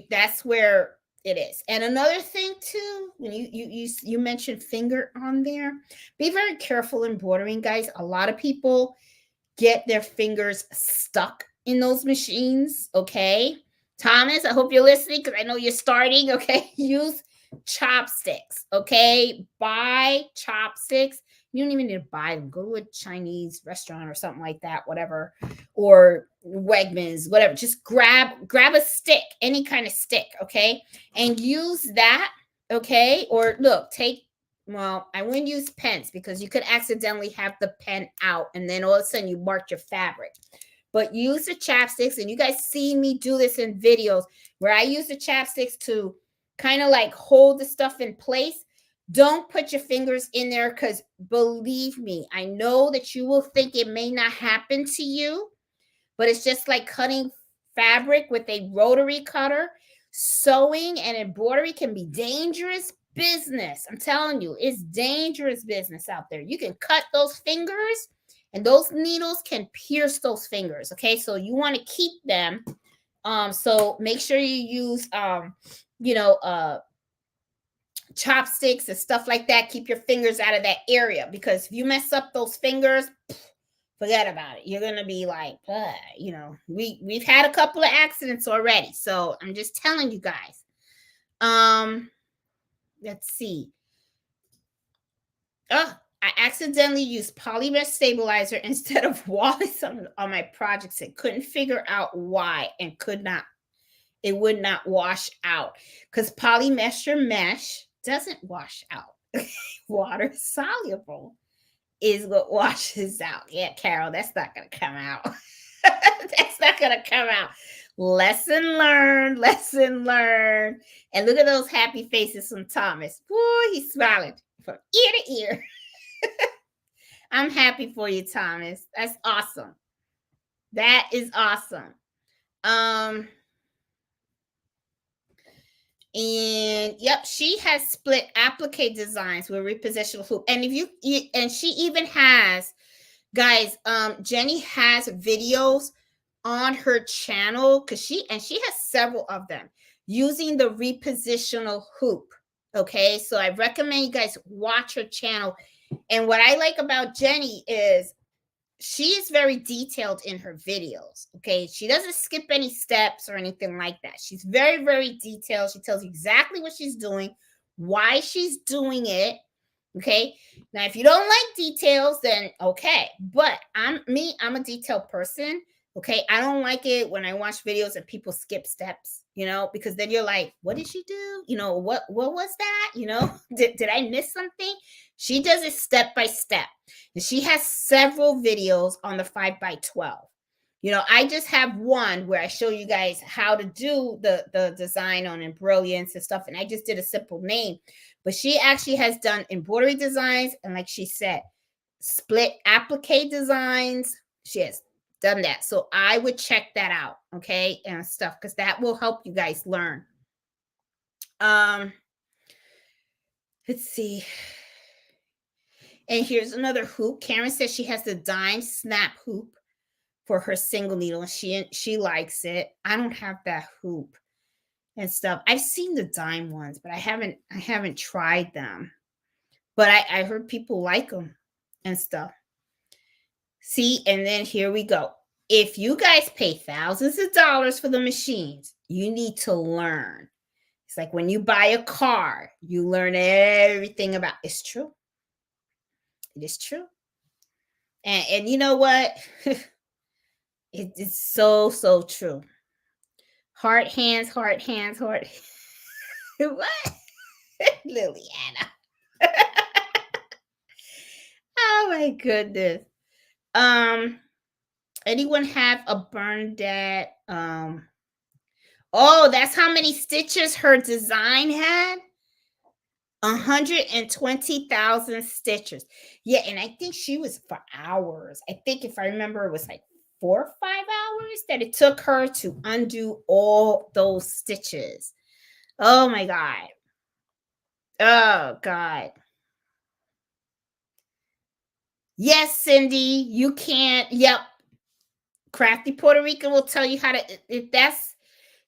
that's where it is. And another thing too, when you mentioned finger on there, be very careful embroidering, guys. A lot of people get their fingers stuck in those machines. Okay, Thomas, I hope you're listening because I know you're starting. Okay, use chopsticks. Okay, buy chopsticks. You don't even need to buy them. Go to a Chinese restaurant or something like that, whatever, or Wegmans, whatever. Just grab a stick, any kind of stick, okay, and use that, okay. Or look, I wouldn't use pens because you could accidentally have the pen out, and then all of a sudden you mark your fabric. But use the chopsticks, and you guys see me do this in videos where I use the chopsticks to kind of like hold the stuff in place. Don't put your fingers in there because believe me, I know that you will think it may not happen to you, but it's just like cutting fabric with a rotary cutter. Sewing and embroidery can be dangerous business. I'm telling you, it's dangerous business out there. You can cut those fingers and those needles can pierce those fingers. Okay, so you want to keep them. So make sure you use, chopsticks and stuff like that. Keep your fingers out of that area because if you mess up those fingers, forget about it. You're gonna be like, we've had a couple of accidents already. So I'm just telling you guys. Let's see. I accidentally used polymer stabilizer instead of Wallace on my projects and couldn't figure out why and it would not wash out because polymer mesh doesn't wash out. Water soluble is what washes out. Yeah, Carol, that's not going to come out. That's not going to come out. Lesson learned, lesson learned. And look at those happy faces from Thomas. Boy, he's smiling. If from ear to ear. I'm happy for you, Thomas. That's awesome. That is awesome. And yep, she has split applique designs with repositional hoop. And if you and she even has, guys, Jenny has videos on her channel because she has several of them using the repositional hoop. Okay, so I recommend you guys watch her channel. And what I like about Jenny is she is very detailed in her videos. Okay, she doesn't skip any steps or anything like that. She's very, very detailed. She tells you exactly what she's doing, why she's doing it. Okay, now if you don't like details, then okay, but I'm a detailed person. Okay, I don't like it when I watch videos and people skip steps, because then you're like, what did she do? What was that? Did I miss something? She does it step by step. And she has several videos on the 5x12. I just have one where I show you guys how to do the design on embrilliance and stuff. And I just did a simple name. But she actually has done embroidery designs. And like she said, split applique designs. She has done that. So I would check that out. Okay. And stuff, because that will help you guys learn. Let's see. And here's another hoop. Karen says she has the dime snap hoop for her single needle, and she likes it. I don't have that hoop and stuff. I've seen the dime ones, but I haven't tried them. But I heard people like them and stuff. See, and then here we go. If you guys pay thousands of dollars for the machines, you need to learn. It's like when you buy a car, you learn everything about. It's true. It is true. And you know what? It's so, so true. Heart, hands, heart, hands, heart. What? Liliana. Oh my goodness. Anyone have a Bernadette? Oh, that's how many stitches her design had? 120,000 stitches. Yeah, and I think she was for hours. I think if I remember, it was like 4 or 5 hours that it took her to undo all those stitches. Oh my God. Oh God. Yes, Cindy, you can't. Yep. Crafty Puerto Rican will tell you how to, if that's,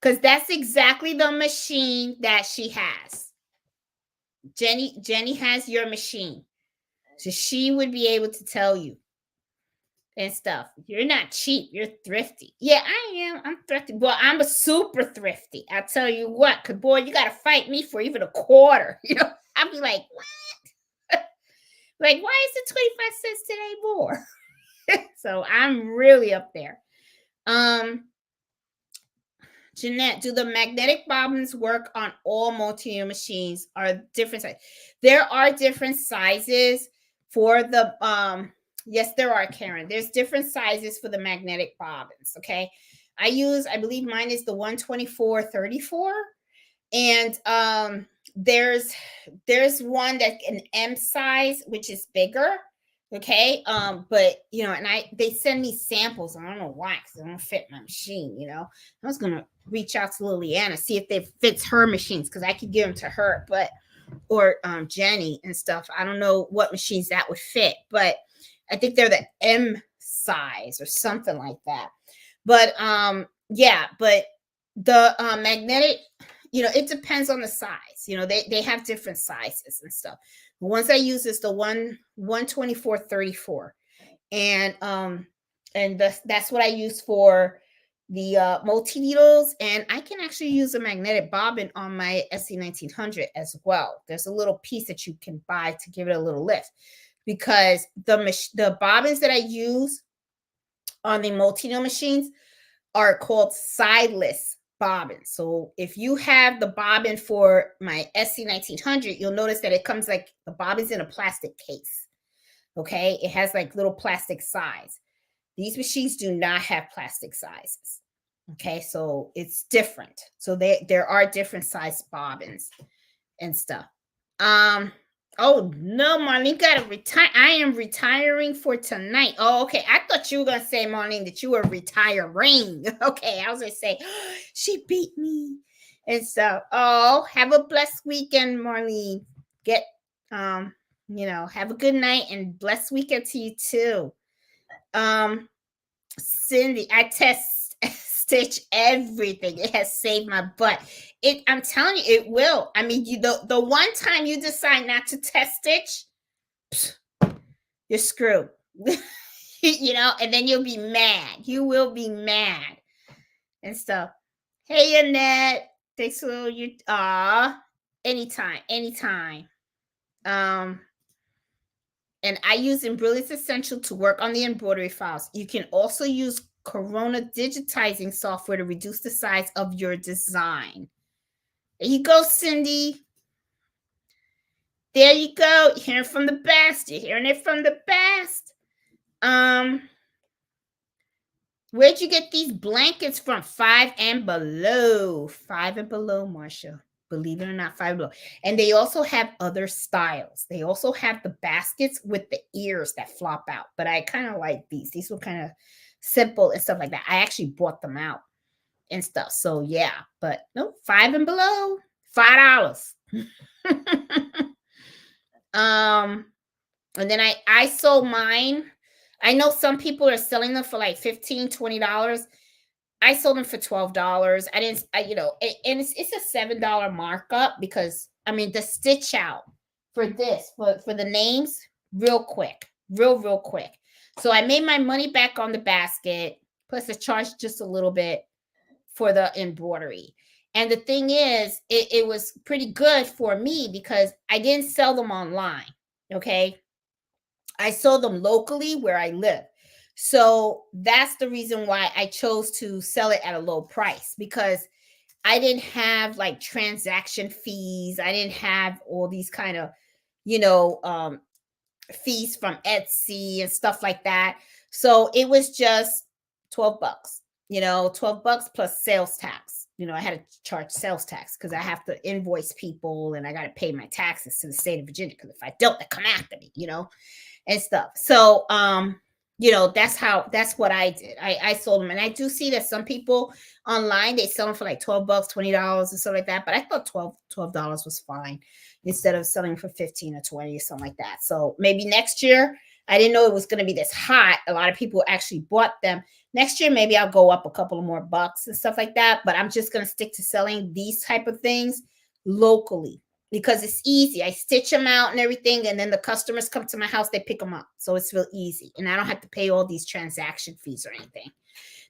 because that's exactly the machine that she has. Jenny has your machine. So she would be able to tell you and stuff. You're not cheap. You're thrifty. Yeah, I am. I'm thrifty. Well, I'm a super thrifty. I tell you what, because boy, you got to fight me for even a quarter. I'll be like, what? Like, why is it 25 cents today more? So I'm really up there. Jeanette, do the magnetic bobbins work on all multi-needle machines? Are different sizes? There are different sizes for the yes, there are, Karen. There's different sizes for the magnetic bobbins. Okay. I believe mine is the 124-34. And there's one that's an M size, which is bigger. Okay. But and they send me samples. I don't know why, because I don't fit my machine, I was gonna reach out to Liliana, see if they fits her machines, because I could give them to her, or Jenny and stuff. I don't know what machines that would fit, but I think they're the M size or something like that. But yeah, but the magnetic, it depends on the size. They have different sizes and stuff. The ones I use is the 124-34, and that's what I use for the multi needles. And I can actually use a magnetic bobbin on my SC1900 as well. There's a little piece that you can buy to give it a little lift, because the bobbins that I use on the multi needle machines are called sideless bobbin. So if you have the bobbin for my SC1900, you'll notice that it comes like the bobbin's in a plastic case. Okay, it has like little plastic sides. These machines do not have plastic sizes. Okay, so it's different. So there are different size bobbins and stuff. Oh no, Marlene, you gotta retire. I am retiring for tonight. Oh, okay. I thought you were gonna say, Marlene, that you were retiring. Okay, I was gonna say, she beat me. And so, oh, have a blessed weekend, Marlene. Get have a good night and blessed weekend to you too. Um, Cindy, I test stitch everything. It has saved my butt. I'm telling you, it will. I mean, the one time you decide not to test stitch, you're screwed. And then you'll be mad. You will be mad and stuff. Hey, Annette. Thanks for you. Anytime. Um, and I use Embroidery Essential to work on the embroidery files. You can also use Corona digitizing software to reduce the size of your design. There you go, Cindy. There you go. You're hearing from the best. You're hearing it from the best. Where'd you get these blankets from? 5 and below. 5 and below, Marsha. Believe it or not, 5 and below. And they also have other styles. They also have the baskets with the ears that flop out. But I kind of like these. These were kind of simple and stuff like that. I actually bought them out and stuff. So yeah, but no, 5 and below, $5. And then I sold mine. I know some people are selling them for like $15, $20. I sold them for $12. I didn't, and it's a $7 markup because I mean the stitch out for this for the names real quick, real quick. So I made my money back on the basket. Plus I charged just a little bit for the embroidery. And the thing is, it was pretty good for me because I didn't sell them online. Okay. I sold them locally where I live. So that's the reason why I chose to sell it at a low price because I didn't have like transaction fees. I didn't have all these kind of, fees from Etsy and stuff like that. So it was just $12, $12 plus sales tax. I had to charge sales tax because I have to invoice people and I got to pay my taxes to the state of Virginia because if I don't, they come after me, and stuff. So, that's what I did. I sold them. And I do see that some people online, they sell them for like $12, $20 and stuff like that. But I thought $12 was fine instead of selling for 15 or 20 or something like that. So maybe next year, I didn't know it was going to be this hot. A lot of people actually bought them. Next year, maybe I'll go up a couple of more bucks and stuff like that. But I'm just going to stick to selling these type of things locally because it's easy. I stitch them out and everything. And then the customers come to my house, they pick them up. So it's real easy. And I don't have to pay all these transaction fees or anything.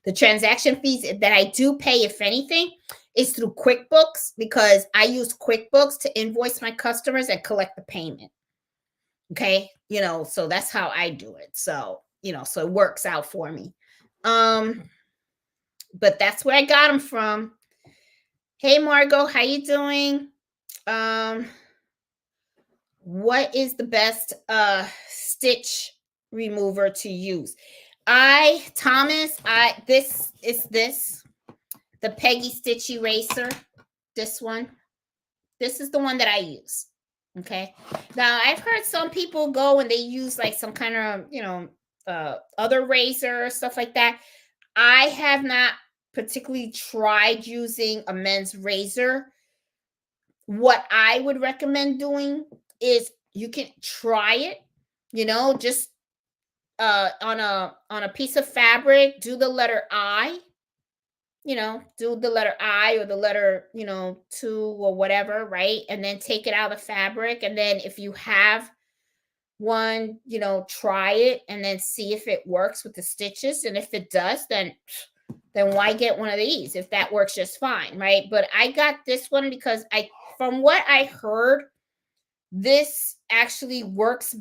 The transaction fees that I do pay, if anything, is through QuickBooks because I use QuickBooks to invoice my customers and collect the payment. Okay. So that's how I do it. So, so it works out for me. But that's where I got them from. Hey, Margot, how you doing? What is the best stitch remover to use? This is the Peggy Stitch Eraser. This one. This is the one that I use. Okay. Now I've heard some people go and they use like some kind of other razor, stuff like that. I have not particularly tried using a men's razor. What I would recommend doing is you can try it, just on a piece of fabric, do the letter I, do the letter I or the letter, 2 or whatever, right? And then take it out of the fabric. And then if you have one, try it and then see if it works with the stitches. And if it does, then why get one of these if that works just fine, right? But I got this one because from what I heard, this actually works.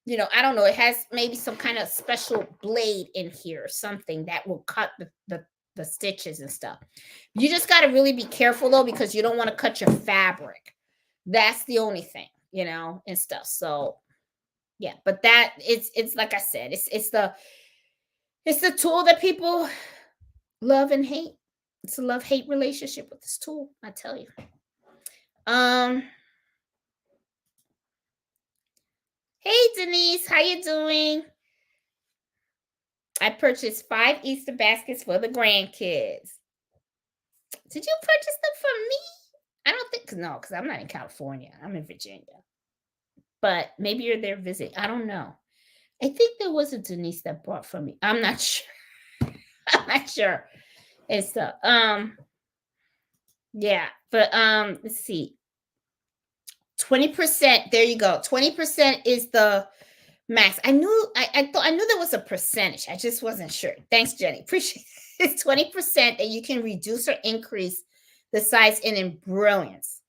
I don't know. It has maybe some kind of special blade in here or something that will cut the stitches and stuff. You just got to really be careful though, because you don't want to cut your fabric. That's the only thing, and stuff. So yeah, but that it's like I said, it's the tool that people love and hate. It's a love-hate relationship with this tool, I tell you. Hey, Denise, how you doing? I purchased 5 Easter baskets for the grandkids. Did you purchase them for me? I don't think no, because I'm not in California. I'm in Virginia. But maybe you're there visiting. I don't know. I think there was a Denise that bought for me. I'm not sure. I'm not sure. It's yeah, but let's see. 20%. There you go. 20% is the max. I knew there was a percentage. I just wasn't sure. Thanks, Jenny. Appreciate it. It's 20% that you can reduce or increase the size in brilliance.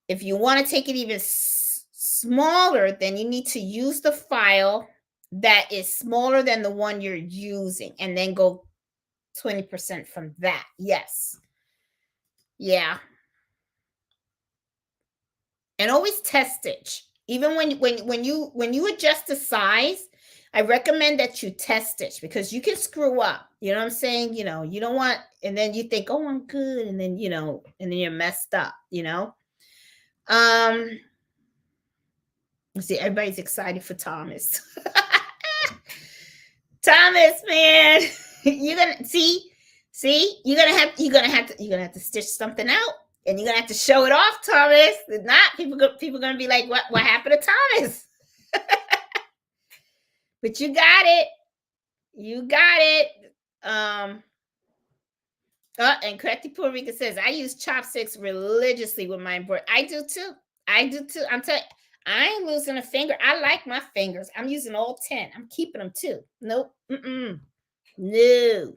If you want to take it even smaller, then you need to use the file that is smaller than the one you're using and then go 20% from that. Yes. Yeah. And always test stitch. Even when you adjust the size, I recommend that you test stitch because you can screw up. You know what I'm saying? You don't want, and then you think, oh, I'm good, and then and then you're messed up. Let's see, everybody's excited for Thomas. Thomas, man, you're gonna see, you're gonna have to stitch something out. And you're gonna have to show it off, Thomas. If not, people gonna be like, what happened to Thomas? But you got it. You got it. And Correcty Puerto Rico says, I use chopsticks religiously with my embroidery. I do too. I'm telling you, I ain't losing a finger. I like my fingers. I'm using all 10. I'm keeping them too. Nope. No.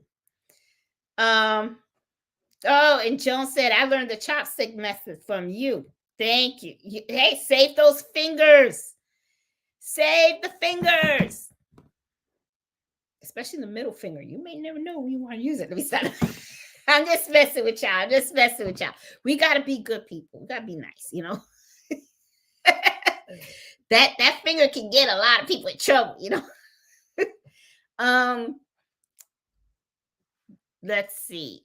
Oh, and Joan said, I learned the chopstick method from you. Thank you. Hey, save those fingers. Save the fingers. Especially the middle finger. You may never know when you want to use it. Let me stop. I'm just messing with y'all. We got to be good people. We got to be nice, that finger can get a lot of people in trouble, Let's see.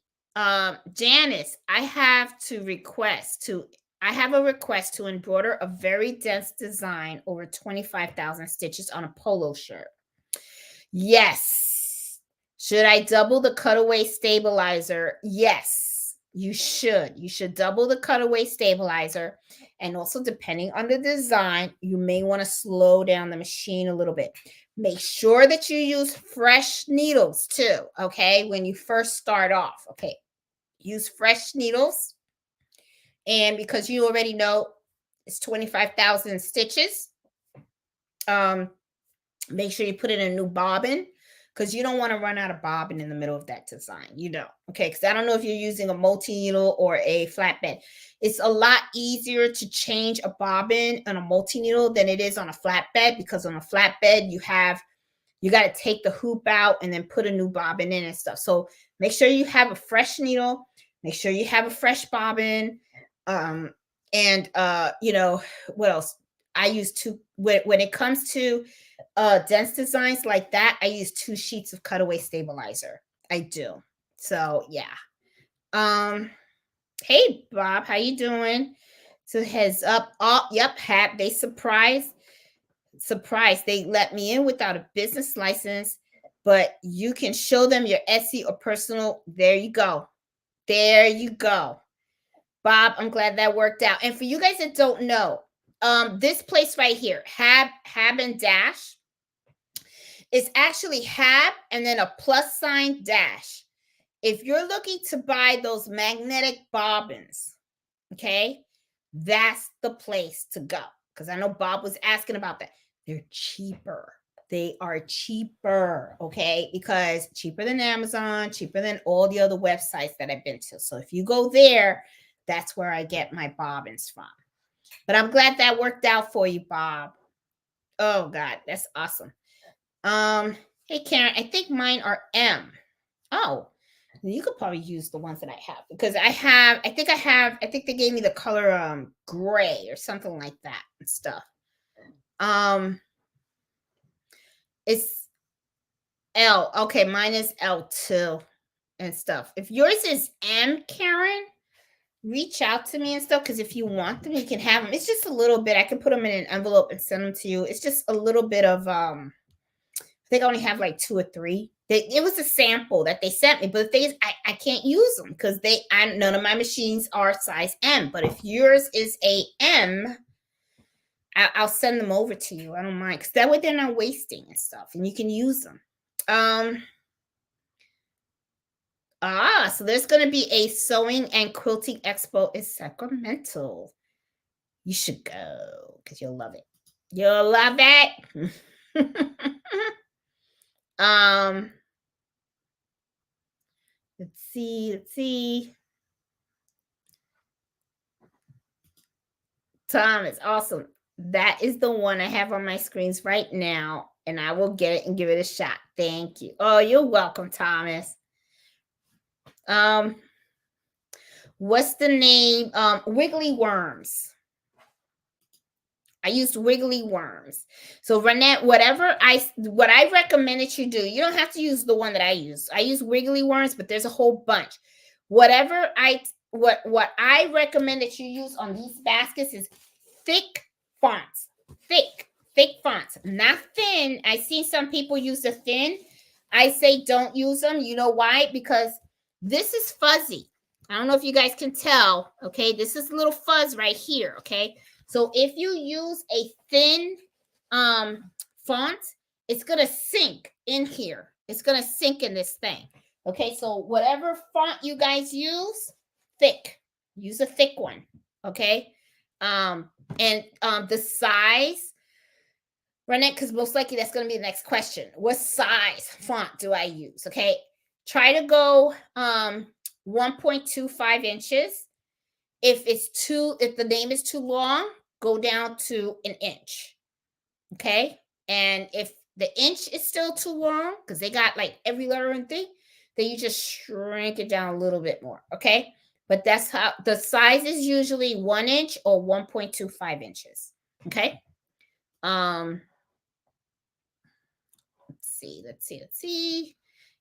Janice, I have a request to embroider a very dense design over 25,000 stitches on a polo shirt. Yes. Should I double the cutaway stabilizer? Yes, you should. You should double the cutaway stabilizer. And also, depending on the design, you may want to slow down the machine a little bit. Make sure that you use fresh needles too, okay? When you first start off, okay? Use fresh needles. And because you already know it's 25,000 stitches, make sure you put in a new bobbin because you don't want to run out of bobbin in the middle of that design. Okay? Because I don't know if you're using a multi-needle or a flatbed. It's a lot easier to change a bobbin on a multi-needle than it is on a flatbed, because on a flatbed, you got to take the hoop out and then put a new bobbin in and stuff. So make sure you have a fresh needle. Make sure you have a fresh bobbin. And what else? I use two, when it comes to dense designs like that, I use 2 sheets of cutaway stabilizer. I do. So yeah. Hey Bob, how you doing? So heads up. Oh, yep, they surprised. They let me in without a business license, but you can show them your Etsy or personal. There you go. Bob, I'm glad that worked out. And for you guys that don't know, this place right here, Hab and Dash, is actually Hab and then a + dash. If you're looking to buy those magnetic bobbins, okay, that's the place to go. Because I know Bob was asking about that. They're cheaper. They are cheaper, okay? Because cheaper than Amazon, cheaper than all the other websites that I've been to. So if you go there, that's where I get my bobbins from. But I'm glad that worked out for you, Bob. Oh, God, that's awesome. Hey, Karen, I think mine are M. Oh, you could probably use the ones that I have, because I think they gave me the color gray or something like that and stuff. It's L. Okay, mine is L2 and stuff. If yours is M, Karen, reach out to me and stuff, because if you want them, you can have them. It's just a little bit. I can put them in an envelope and send them to you. It's just a little bit of I think I only have like 2 or 3. It was a sample that they sent me, but the thing is, I can't use them because none of my machines are size M. But if yours is a M, I'll send them over to you. I don't mind, because that way they're not wasting and stuff, and you can use them. So there's going to be a sewing and quilting expo in Sacramento. You should go because you'll love it. You'll love it. Let's see. Thomas, awesome. That is the one I have on my screens right now, and I will get it and give it a shot. Thank you. Oh, you're welcome, Thomas. What's the name? Wiggly worms. I used wiggly worms. So Renette, what I recommend that you do, you don't have to use the one that I use. I use wiggly worms, but there's a whole bunch. What I recommend that you use on these baskets is thick fonts. Thick fonts, not thin. I see some people use the thin. I say don't use them. You know why? Because this is fuzzy. I don't know if you guys can tell. Okay, this is a little fuzz right here. Okay, so if you use a thin font, it's gonna sink in here. It's gonna sink in this thing. Okay, so whatever font you guys use, thick. Use a thick one. Okay, and the size, Renette, because most likely that's going to be the next question. What size font do I use? Okay, try to go 1.25 inches. If the name is too long, go down to an inch. Okay, and if the inch is still too long, because they got like every letter and thing, then you just shrink it down a little bit more. Okay, but that's how the size is usually 1 inch or 1.25 inches. Okay. Let's see.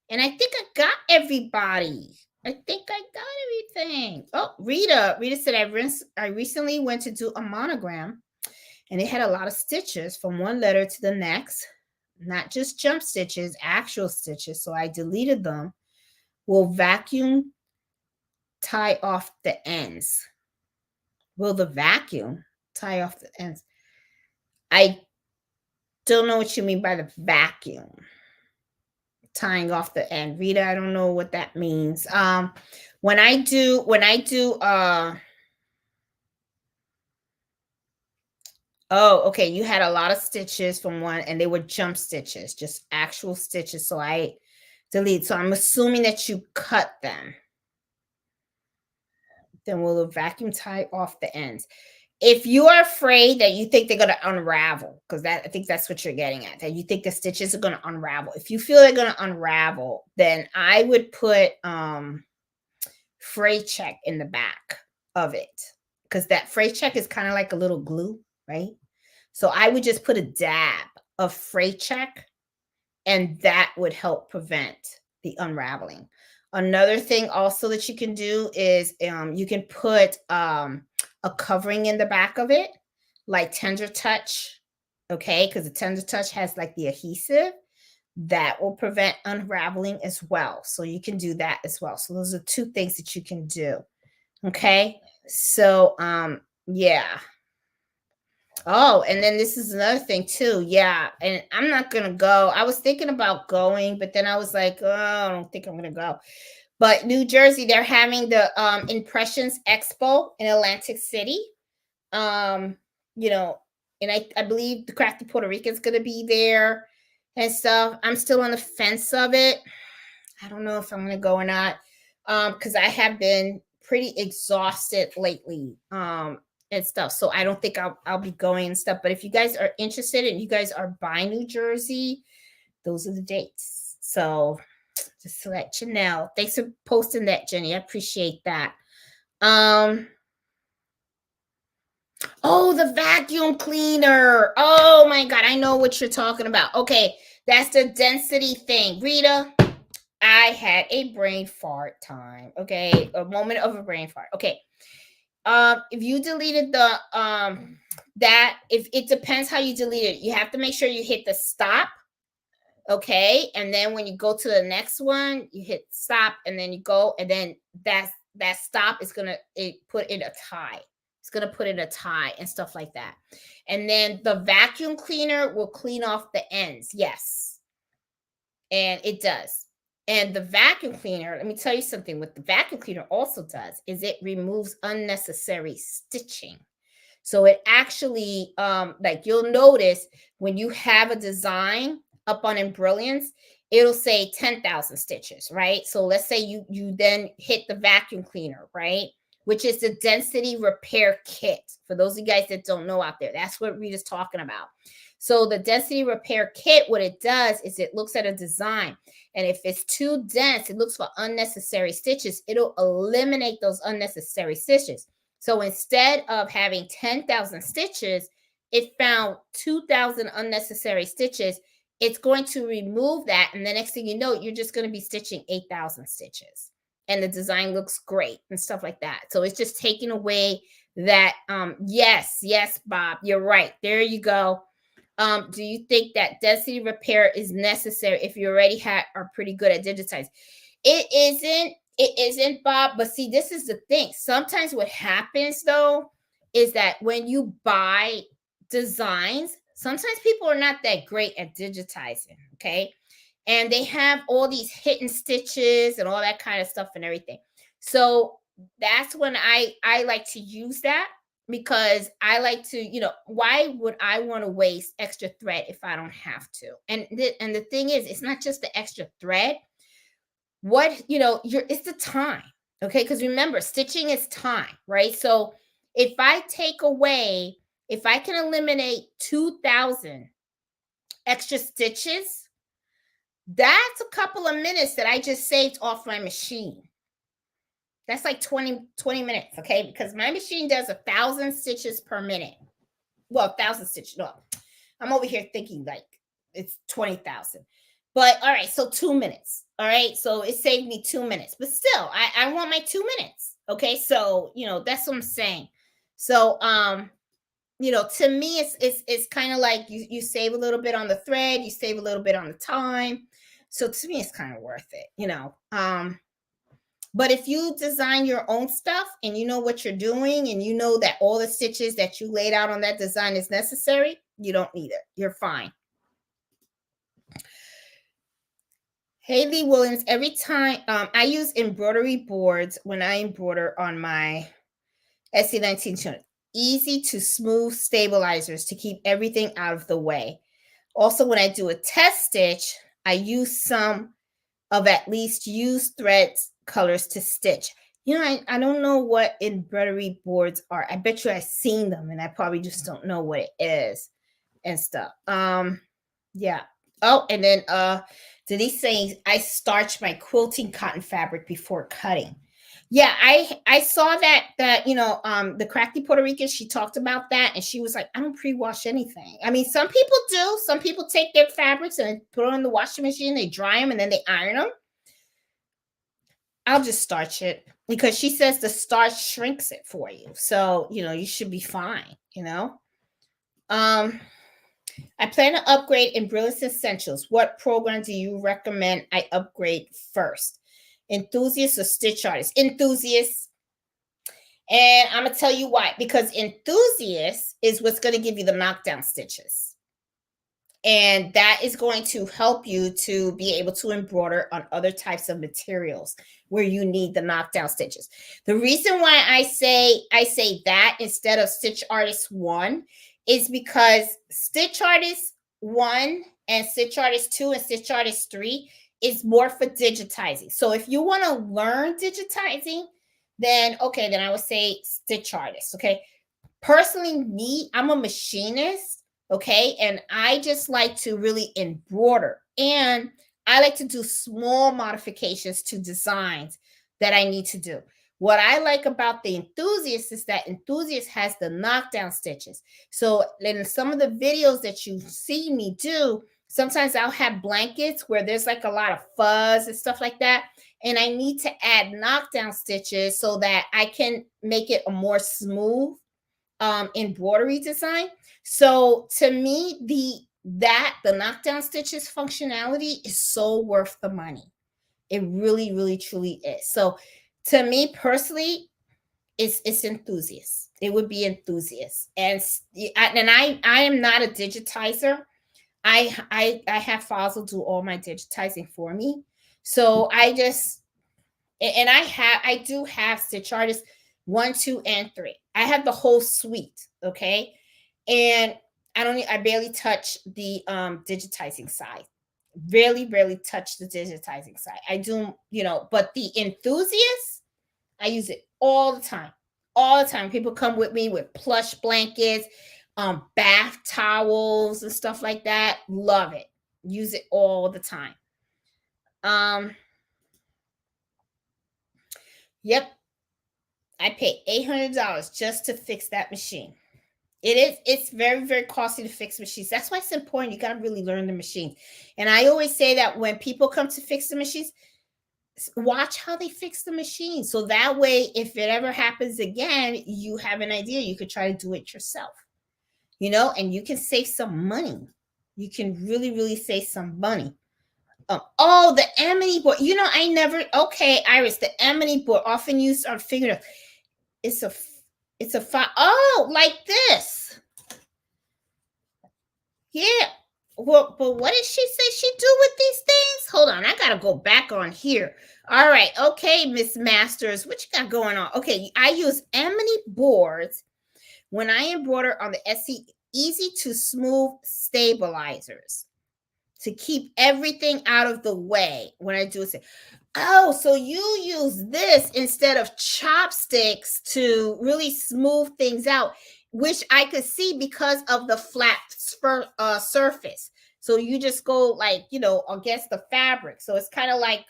And I think I got everybody. I think I got everything. Oh, Rita said, I recently went to do a monogram, and it had a lot of stitches from one letter to the next, not just jump stitches, actual stitches. So I deleted them. Will vacuum tie off the ends? Will the vacuum tie off the ends? I don't know what you mean by the vacuum tying off the end. Rita, I don't know what that means. When I do oh, okay, you had a lot of stitches from one, and they were jump stitches, just actual stitches. So I delete. So I'm assuming that you cut them. Then will the vacuum tie off the ends? If you are afraid that you think they're going to unravel, because I think that's what you're getting at, that you think the stitches are going to unravel. If you feel they're going to unravel, then I would put fray check in the back of it, because that fray check is kind of like a little glue, right? So I would just put a dab of fray check, and that would help prevent the unraveling. Another thing also that you can do is you can put a covering in the back of it, like Tender Touch, okay? Because the Tender Touch has like the adhesive that will prevent unraveling as well. So you can do that as well. So those are 2 things that you can do, okay? So yeah. Oh, and then this is another thing too. Yeah, and I'm not gonna go. I was thinking about going, but then I was like, oh, I don't think I'm gonna go. But New Jersey, they're having the Impressions Expo in Atlantic City. You know, and I believe the Crafty Puerto Rican's gonna be there and stuff. I'm still on the fence of it. I don't know if I'm gonna go or not. Because I have been pretty exhausted lately. And stuff. So I don't think I'll be going and stuff. But if you guys are interested and you guys are by New Jersey, those are the dates. So just to let you know. Thanks for posting that, Jenny. I appreciate that. Oh, the vacuum cleaner. Oh my God. I know what you're talking about. Okay. That's the density thing. Rita, I had a brain fart time. Okay. A moment of a brain fart. Okay. If you deleted the that, if it depends how you delete it, you have to make sure you hit the stop. Okay, and then when you go to the next one, you hit stop, and then you go, and then that stop is gonna put in a tie. It's gonna put in a tie and stuff like that. And then the vacuum cleaner will clean off the ends. Yes, and it does. And the vacuum cleaner, let me tell you something. What the vacuum cleaner also does is it removes unnecessary stitching. So it actually, like you'll notice when you have a design up on Embrilliance, it'll say 10,000 stitches, right? So let's say you then hit the vacuum cleaner, right? Which is the density repair kit. For those of you guys that don't know out there, that's what Rita's talking about. So the density repair kit, what it does is it looks at a design. And if it's too dense, it looks for unnecessary stitches. It'll eliminate those unnecessary stitches. So instead of having 10,000 stitches, it found 2,000 unnecessary stitches. It's going to remove that. And the next thing you know, you're just going to be stitching 8,000 stitches. And the design looks great and stuff like that. So it's just taking away that. Yes, Bob, you're right. There you go. Do you think that density repair is necessary if you already are pretty good at digitizing? It isn't, Bob. But see, this is the thing. Sometimes what happens though is that when you buy designs, sometimes people are not that great at digitizing. Okay. And they have all these hidden stitches and all that kind of stuff and everything. So that's when I like to use that, because I like to, why would I want to waste extra thread if I don't have to? And the thing is, it's not just the extra thread. It's the time. Okay, because remember, stitching is time, right? So if I can eliminate 2,000 extra stitches, that's a couple of minutes that I just saved off my machine. That's like 20 minutes, okay? Because my machine does 1,000 stitches per minute. Well, 1,000 stitches. No, I'm over here thinking like it's 20,000. But all right, so 2 minutes. All right, so it saved me 2 minutes. But still, I want my 2 minutes. Okay, so that's what I'm saying. So to me, it's kind of like you save a little bit on the thread, you save a little bit on the time. So to me, it's kind of worth it. But if you design your own stuff and you know what you're doing and you know that all the stitches that you laid out on that design is necessary, you don't need it. You're fine. Haley Williams, every time I use embroidery boards when I embroider on my SC19 easy to smooth stabilizers to keep everything out of the way. Also, when I do a test stitch, I use some of at least used threads colors to stitch. I don't know what embroidery boards are. I bet you I've seen them and I probably just don't know what it is and stuff. Yeah. Oh, and then Denise saying I starch my quilting cotton fabric before cutting. Yeah, I saw that the Crafty Puerto Rican, she talked about that, and she was like, I don't pre-wash anything. I mean, some people do. Some people take their fabrics and put them in the washing machine, they dry them, and then they iron them. I'll just starch it because she says the starch shrinks it for you. So, you should be fine, I plan to upgrade in Brilliance Essentials. What program do you recommend I upgrade first? Enthusiast or Stitch Artist? Enthusiast. And I'm going to tell you why. Because Enthusiast is what's going to give you the knockdown stitches. And that is going to help you to be able to embroider on other types of materials where you need the knockdown stitches. The reason why I say that instead of Stitch Artist 1 is because Stitch Artist 1 and Stitch Artist 2 and Stitch Artist 3 is more for digitizing. So if you want to learn digitizing, then I would say Stitch Artist. Okay. Personally, I'm a machinist. Okay. And I just like to really embroider. And I like to do small modifications to designs that I need to do. What I like about the Enthusiast is that Enthusiast has the knockdown stitches. So in some of the videos that you see me do, sometimes I'll have blankets where there's like a lot of fuzz and stuff like that. and I need to add knockdown stitches so that I can make it a more smooth embroidery design. So to me, the knockdown stitches functionality is so worth the money. It really, really, truly is. So to me personally, it's enthusiast. It would be enthusiast, and I am not a digitizer. I have Fossil do all my digitizing for me. So I just, and I do have Stitch Artist 1, 2, and 3. I have the whole suite, okay? And I barely touch the digitizing side. Barely touch the digitizing side. I do, but the enthusiast, I use it all the time. All the time. People come with me with plush blankets, bath towels and stuff like that. Love it. Use it all the time. Yep. I paid $800 just to fix that machine. It's very, very costly to fix machines. That's why it's important. You got to really learn the machines. And I always say that when people come to fix the machines, watch how they fix the machine. So that way, if it ever happens again, you have an idea. You could try to do it yourself, and you can save some money. You can really, really save some money. Oh, the Emily board. Okay, Iris, the Emily board, often used on fingernails. It's a file. Oh, like this. Yeah. Well, but what did she say she do with these things? Hold on, I gotta go back on here. All right, okay, Miss Masters, what you got going on? Okay, I use Emily boards when I embroider on the Etsy easy to smooth stabilizers to keep everything out of the way when I do it. Oh, so you use this instead of chopsticks to really smooth things out, which I could see because of the flat surface. So you just go against the fabric. So it's kind of like,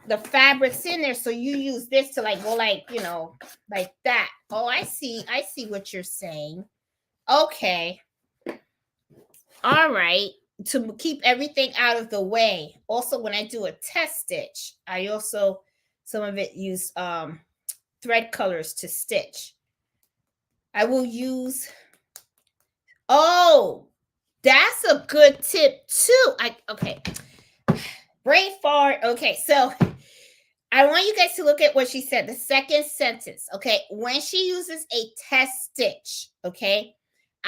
the fabric's in there. So you use this to go like that. Oh, I see what you're saying. Okay. All right. To keep everything out of the way. Also, when I do a test stitch, I also, some of it use thread colors to stitch. I will use, oh, that's a good tip too. Okay. Brain fart. Okay, so I want you guys to look at what she said, the second sentence. Okay, when she uses a test stitch, okay,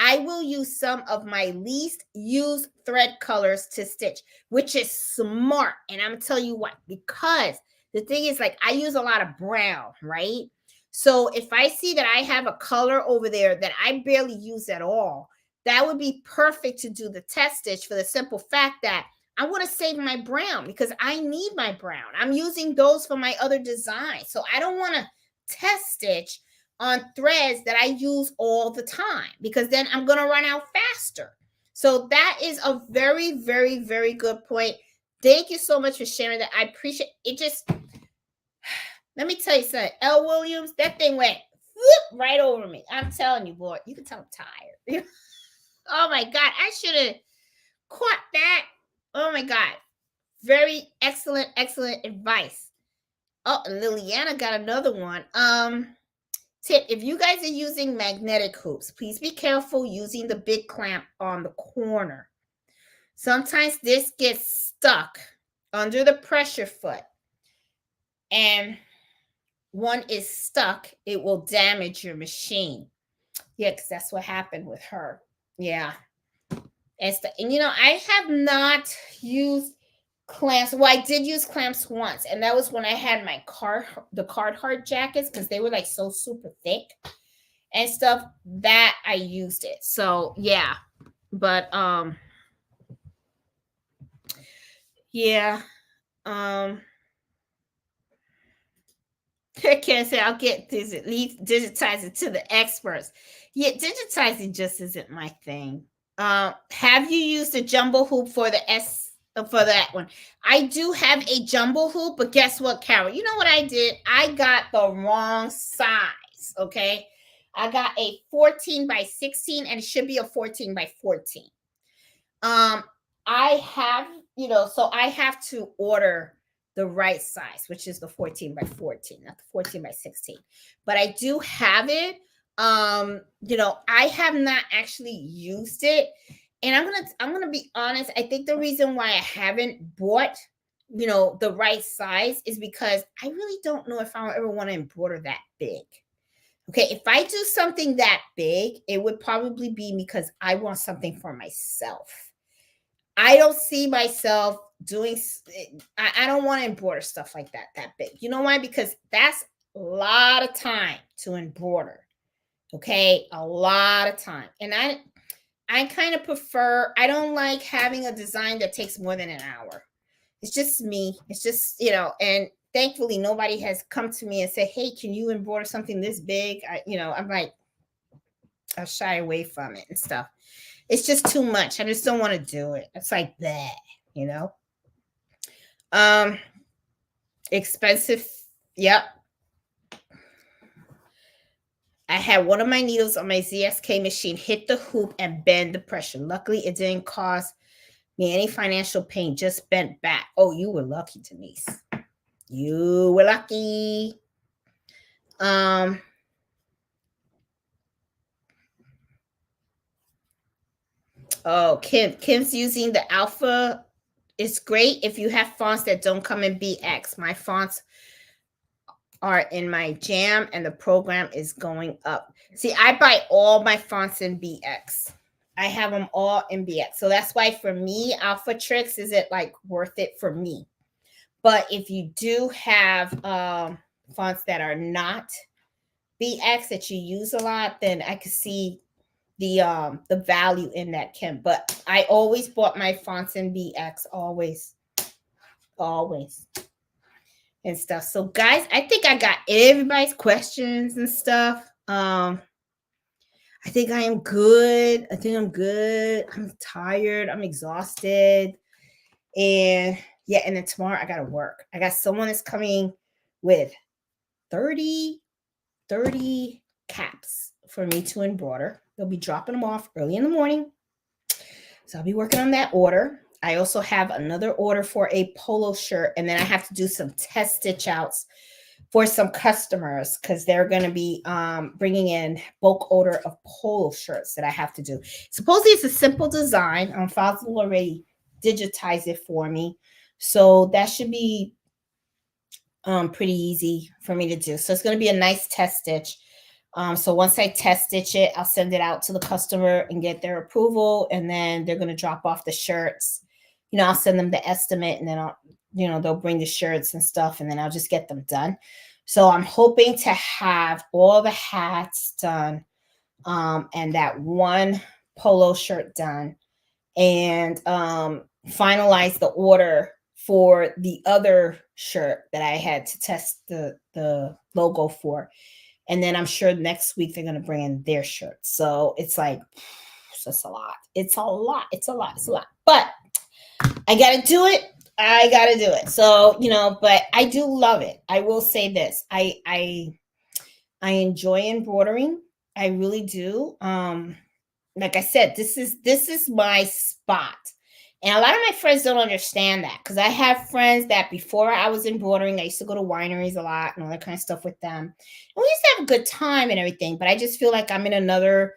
I will use some of my least used thread colors to stitch, which is smart. And I'm gonna tell you what, because the thing is, I use a lot of brown, right? So if I see that I have a color over there that I barely use at all, that would be perfect to do the test stitch, for the simple fact that I want to save my brown because I need my brown. I'm using those for my other designs. So I don't want to test stitch on threads that I use all the time, because then I'm going to run out faster. So that is a very, very, very good point. Thank you so much for sharing that. I appreciate it. Just, let me tell you something. L. Williams, that thing went whoop, right over me. I'm telling you, boy, you can tell I'm tired. Oh my God, I should have caught that. Oh my God. Very excellent, excellent advice. Oh, Liliana got another one. Tip, if you guys are using magnetic hoops, please be careful using the big clamp on the corner. Sometimes this gets stuck under the pressure foot, and one is stuck, it will damage your machine. Yeah, because that's what happened with her. Yeah. And I have not used clamps. Well, I did use clamps once, and that was when I had my Carhartt jackets, because they were so super thick and stuff, that I used it. So yeah, but yeah, I can't say I'll get this, at least digitize it to the experts. Yeah, digitizing just isn't my thing. Have you used a jumbo hoop for that one? I do have a jumbo hoop, but guess what, Carol? You know what I did? I got the wrong size. Okay, I got a 14 by 16, and it should be a 14 by 14. I have so I have to order the right size, which is the 14 by 14, not the 14 by 16. But I do have it. I have not actually used it. And I'm gonna be honest. I think the reason why I haven't bought, the right size is because I really don't know if I ever want to embroider that big. Okay, if I do something that big, it would probably be because I want something for myself. I don't see myself doing. I don't want to embroider stuff like that big. You know why? Because that's a lot of time to embroider. Okay, a lot of time, and I kind of prefer. I don't like having a design that takes more than an hour. It's just me. It's just and thankfully nobody has come to me and said, "Hey, can you embroider something this big?" I'm like, I shy away from it and stuff. It's just too much. I just don't want to do it. It's like that, you know. Um, Expensive. Yep. I had one of my needles on my ZSK machine hit the hoop and bend the pressure. Luckily, it didn't cause me any financial pain, just bent back. Oh, you were lucky, Denise. You were lucky. Oh, Kim's using the alpha. It's great if you have fonts that don't come in BX. My fonts are in my jam and the program is going up. See, I buy all my fonts in BX. I have them all in BX. So that's why for me, Alpha Tricks isn't like worth it for me. But if you do have fonts that are not BX that you use a lot, then I could see the value in that, Kim. But I always bought my fonts in BX, always and stuff. So guys, I think I got everybody's questions and stuff. I think I am good. I'm tired. I'm exhausted. And yeah, and then tomorrow I gotta work. I got someone that's coming with 30 caps for me to embroider. They'll be dropping them off early in the morning. So I'll be working on that order. I also have another order for a polo shirt, and then I have to do some test stitch outs for some customers because they're going to be bringing in bulk order of polo shirts that I have to do. Supposedly it's a simple design. Fossil already digitized it for me, so that should be pretty easy for me to do. So it's going to be a nice test stitch. So once I test stitch it, I'll send it out to the customer and get their approval, and then they're going to drop off the shirts. I'll send them the estimate, and then they'll bring the shirts and stuff, and then I'll just get them done. So I'm hoping to have all the hats done, and that one polo shirt done, and finalize the order for the other shirt that I had to test the logo for. And then I'm sure next week they're going to bring in their shirts. So it's like, it's just a lot. It's a lot. But I got to do it. So, but I do love it. I will say this. I enjoy embroidering. I really do. Like I said, this is my spot. And a lot of my friends don't understand that because I have friends that before I was embroidering, I used to go to wineries a lot and all that kind of stuff with them. And we used to have a good time and everything. But I just feel like I'm in another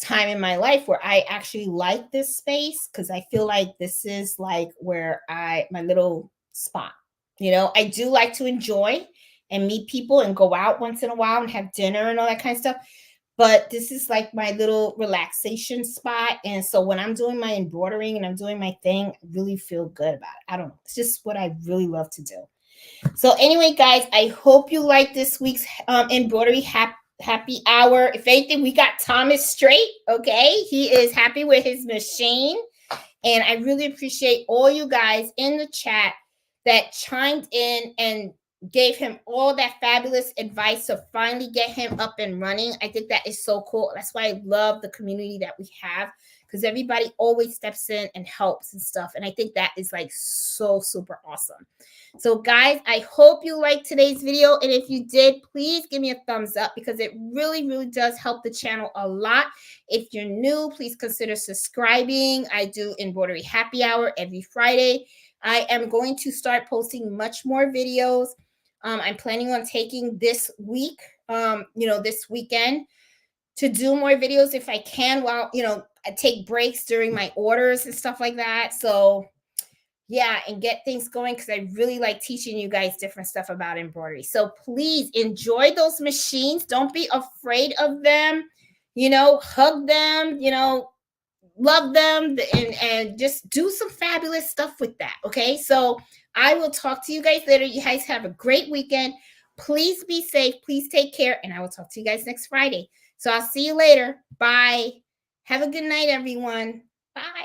time in my life where I actually like this space because I feel like this is like where my little spot. I do like to enjoy and meet people and go out once in a while and have dinner and all that kind of stuff. But this is like my little relaxation spot. And so when I'm doing my embroidering and I'm doing my thing, I really feel good about it. I don't know. It's just what I really love to do. So anyway, guys, I hope you like this week's Embroidery Happy Hour. If anything, we got Thomas straight. Okay. He is happy with his machine. And I really appreciate all you guys in the chat that chimed in and gave him all that fabulous advice to finally get him up and running. I think that is so cool. That's why I love the community that we have, because everybody always steps in and helps and stuff. And I think that is like so super awesome. So guys, I hope you liked today's video. And if you did, please give me a thumbs up because it really, really does help the channel a lot. If you're new, please consider subscribing. I do Embroidery Happy Hour every Friday. I am going to start posting much more videos. I'm planning on taking this week, this weekend to do more videos if I can while, I take breaks during my orders and stuff like that. So yeah, and get things going because I really like teaching you guys different stuff about embroidery. So please enjoy those machines. Don't be afraid of them. Hug them, love them, and just do some fabulous stuff with that. Okay. So I will talk to you guys later. You guys have a great weekend. Please be safe. Please take care. And I will talk to you guys next Friday. So I'll see you later. Bye. Have a good night, everyone. Bye.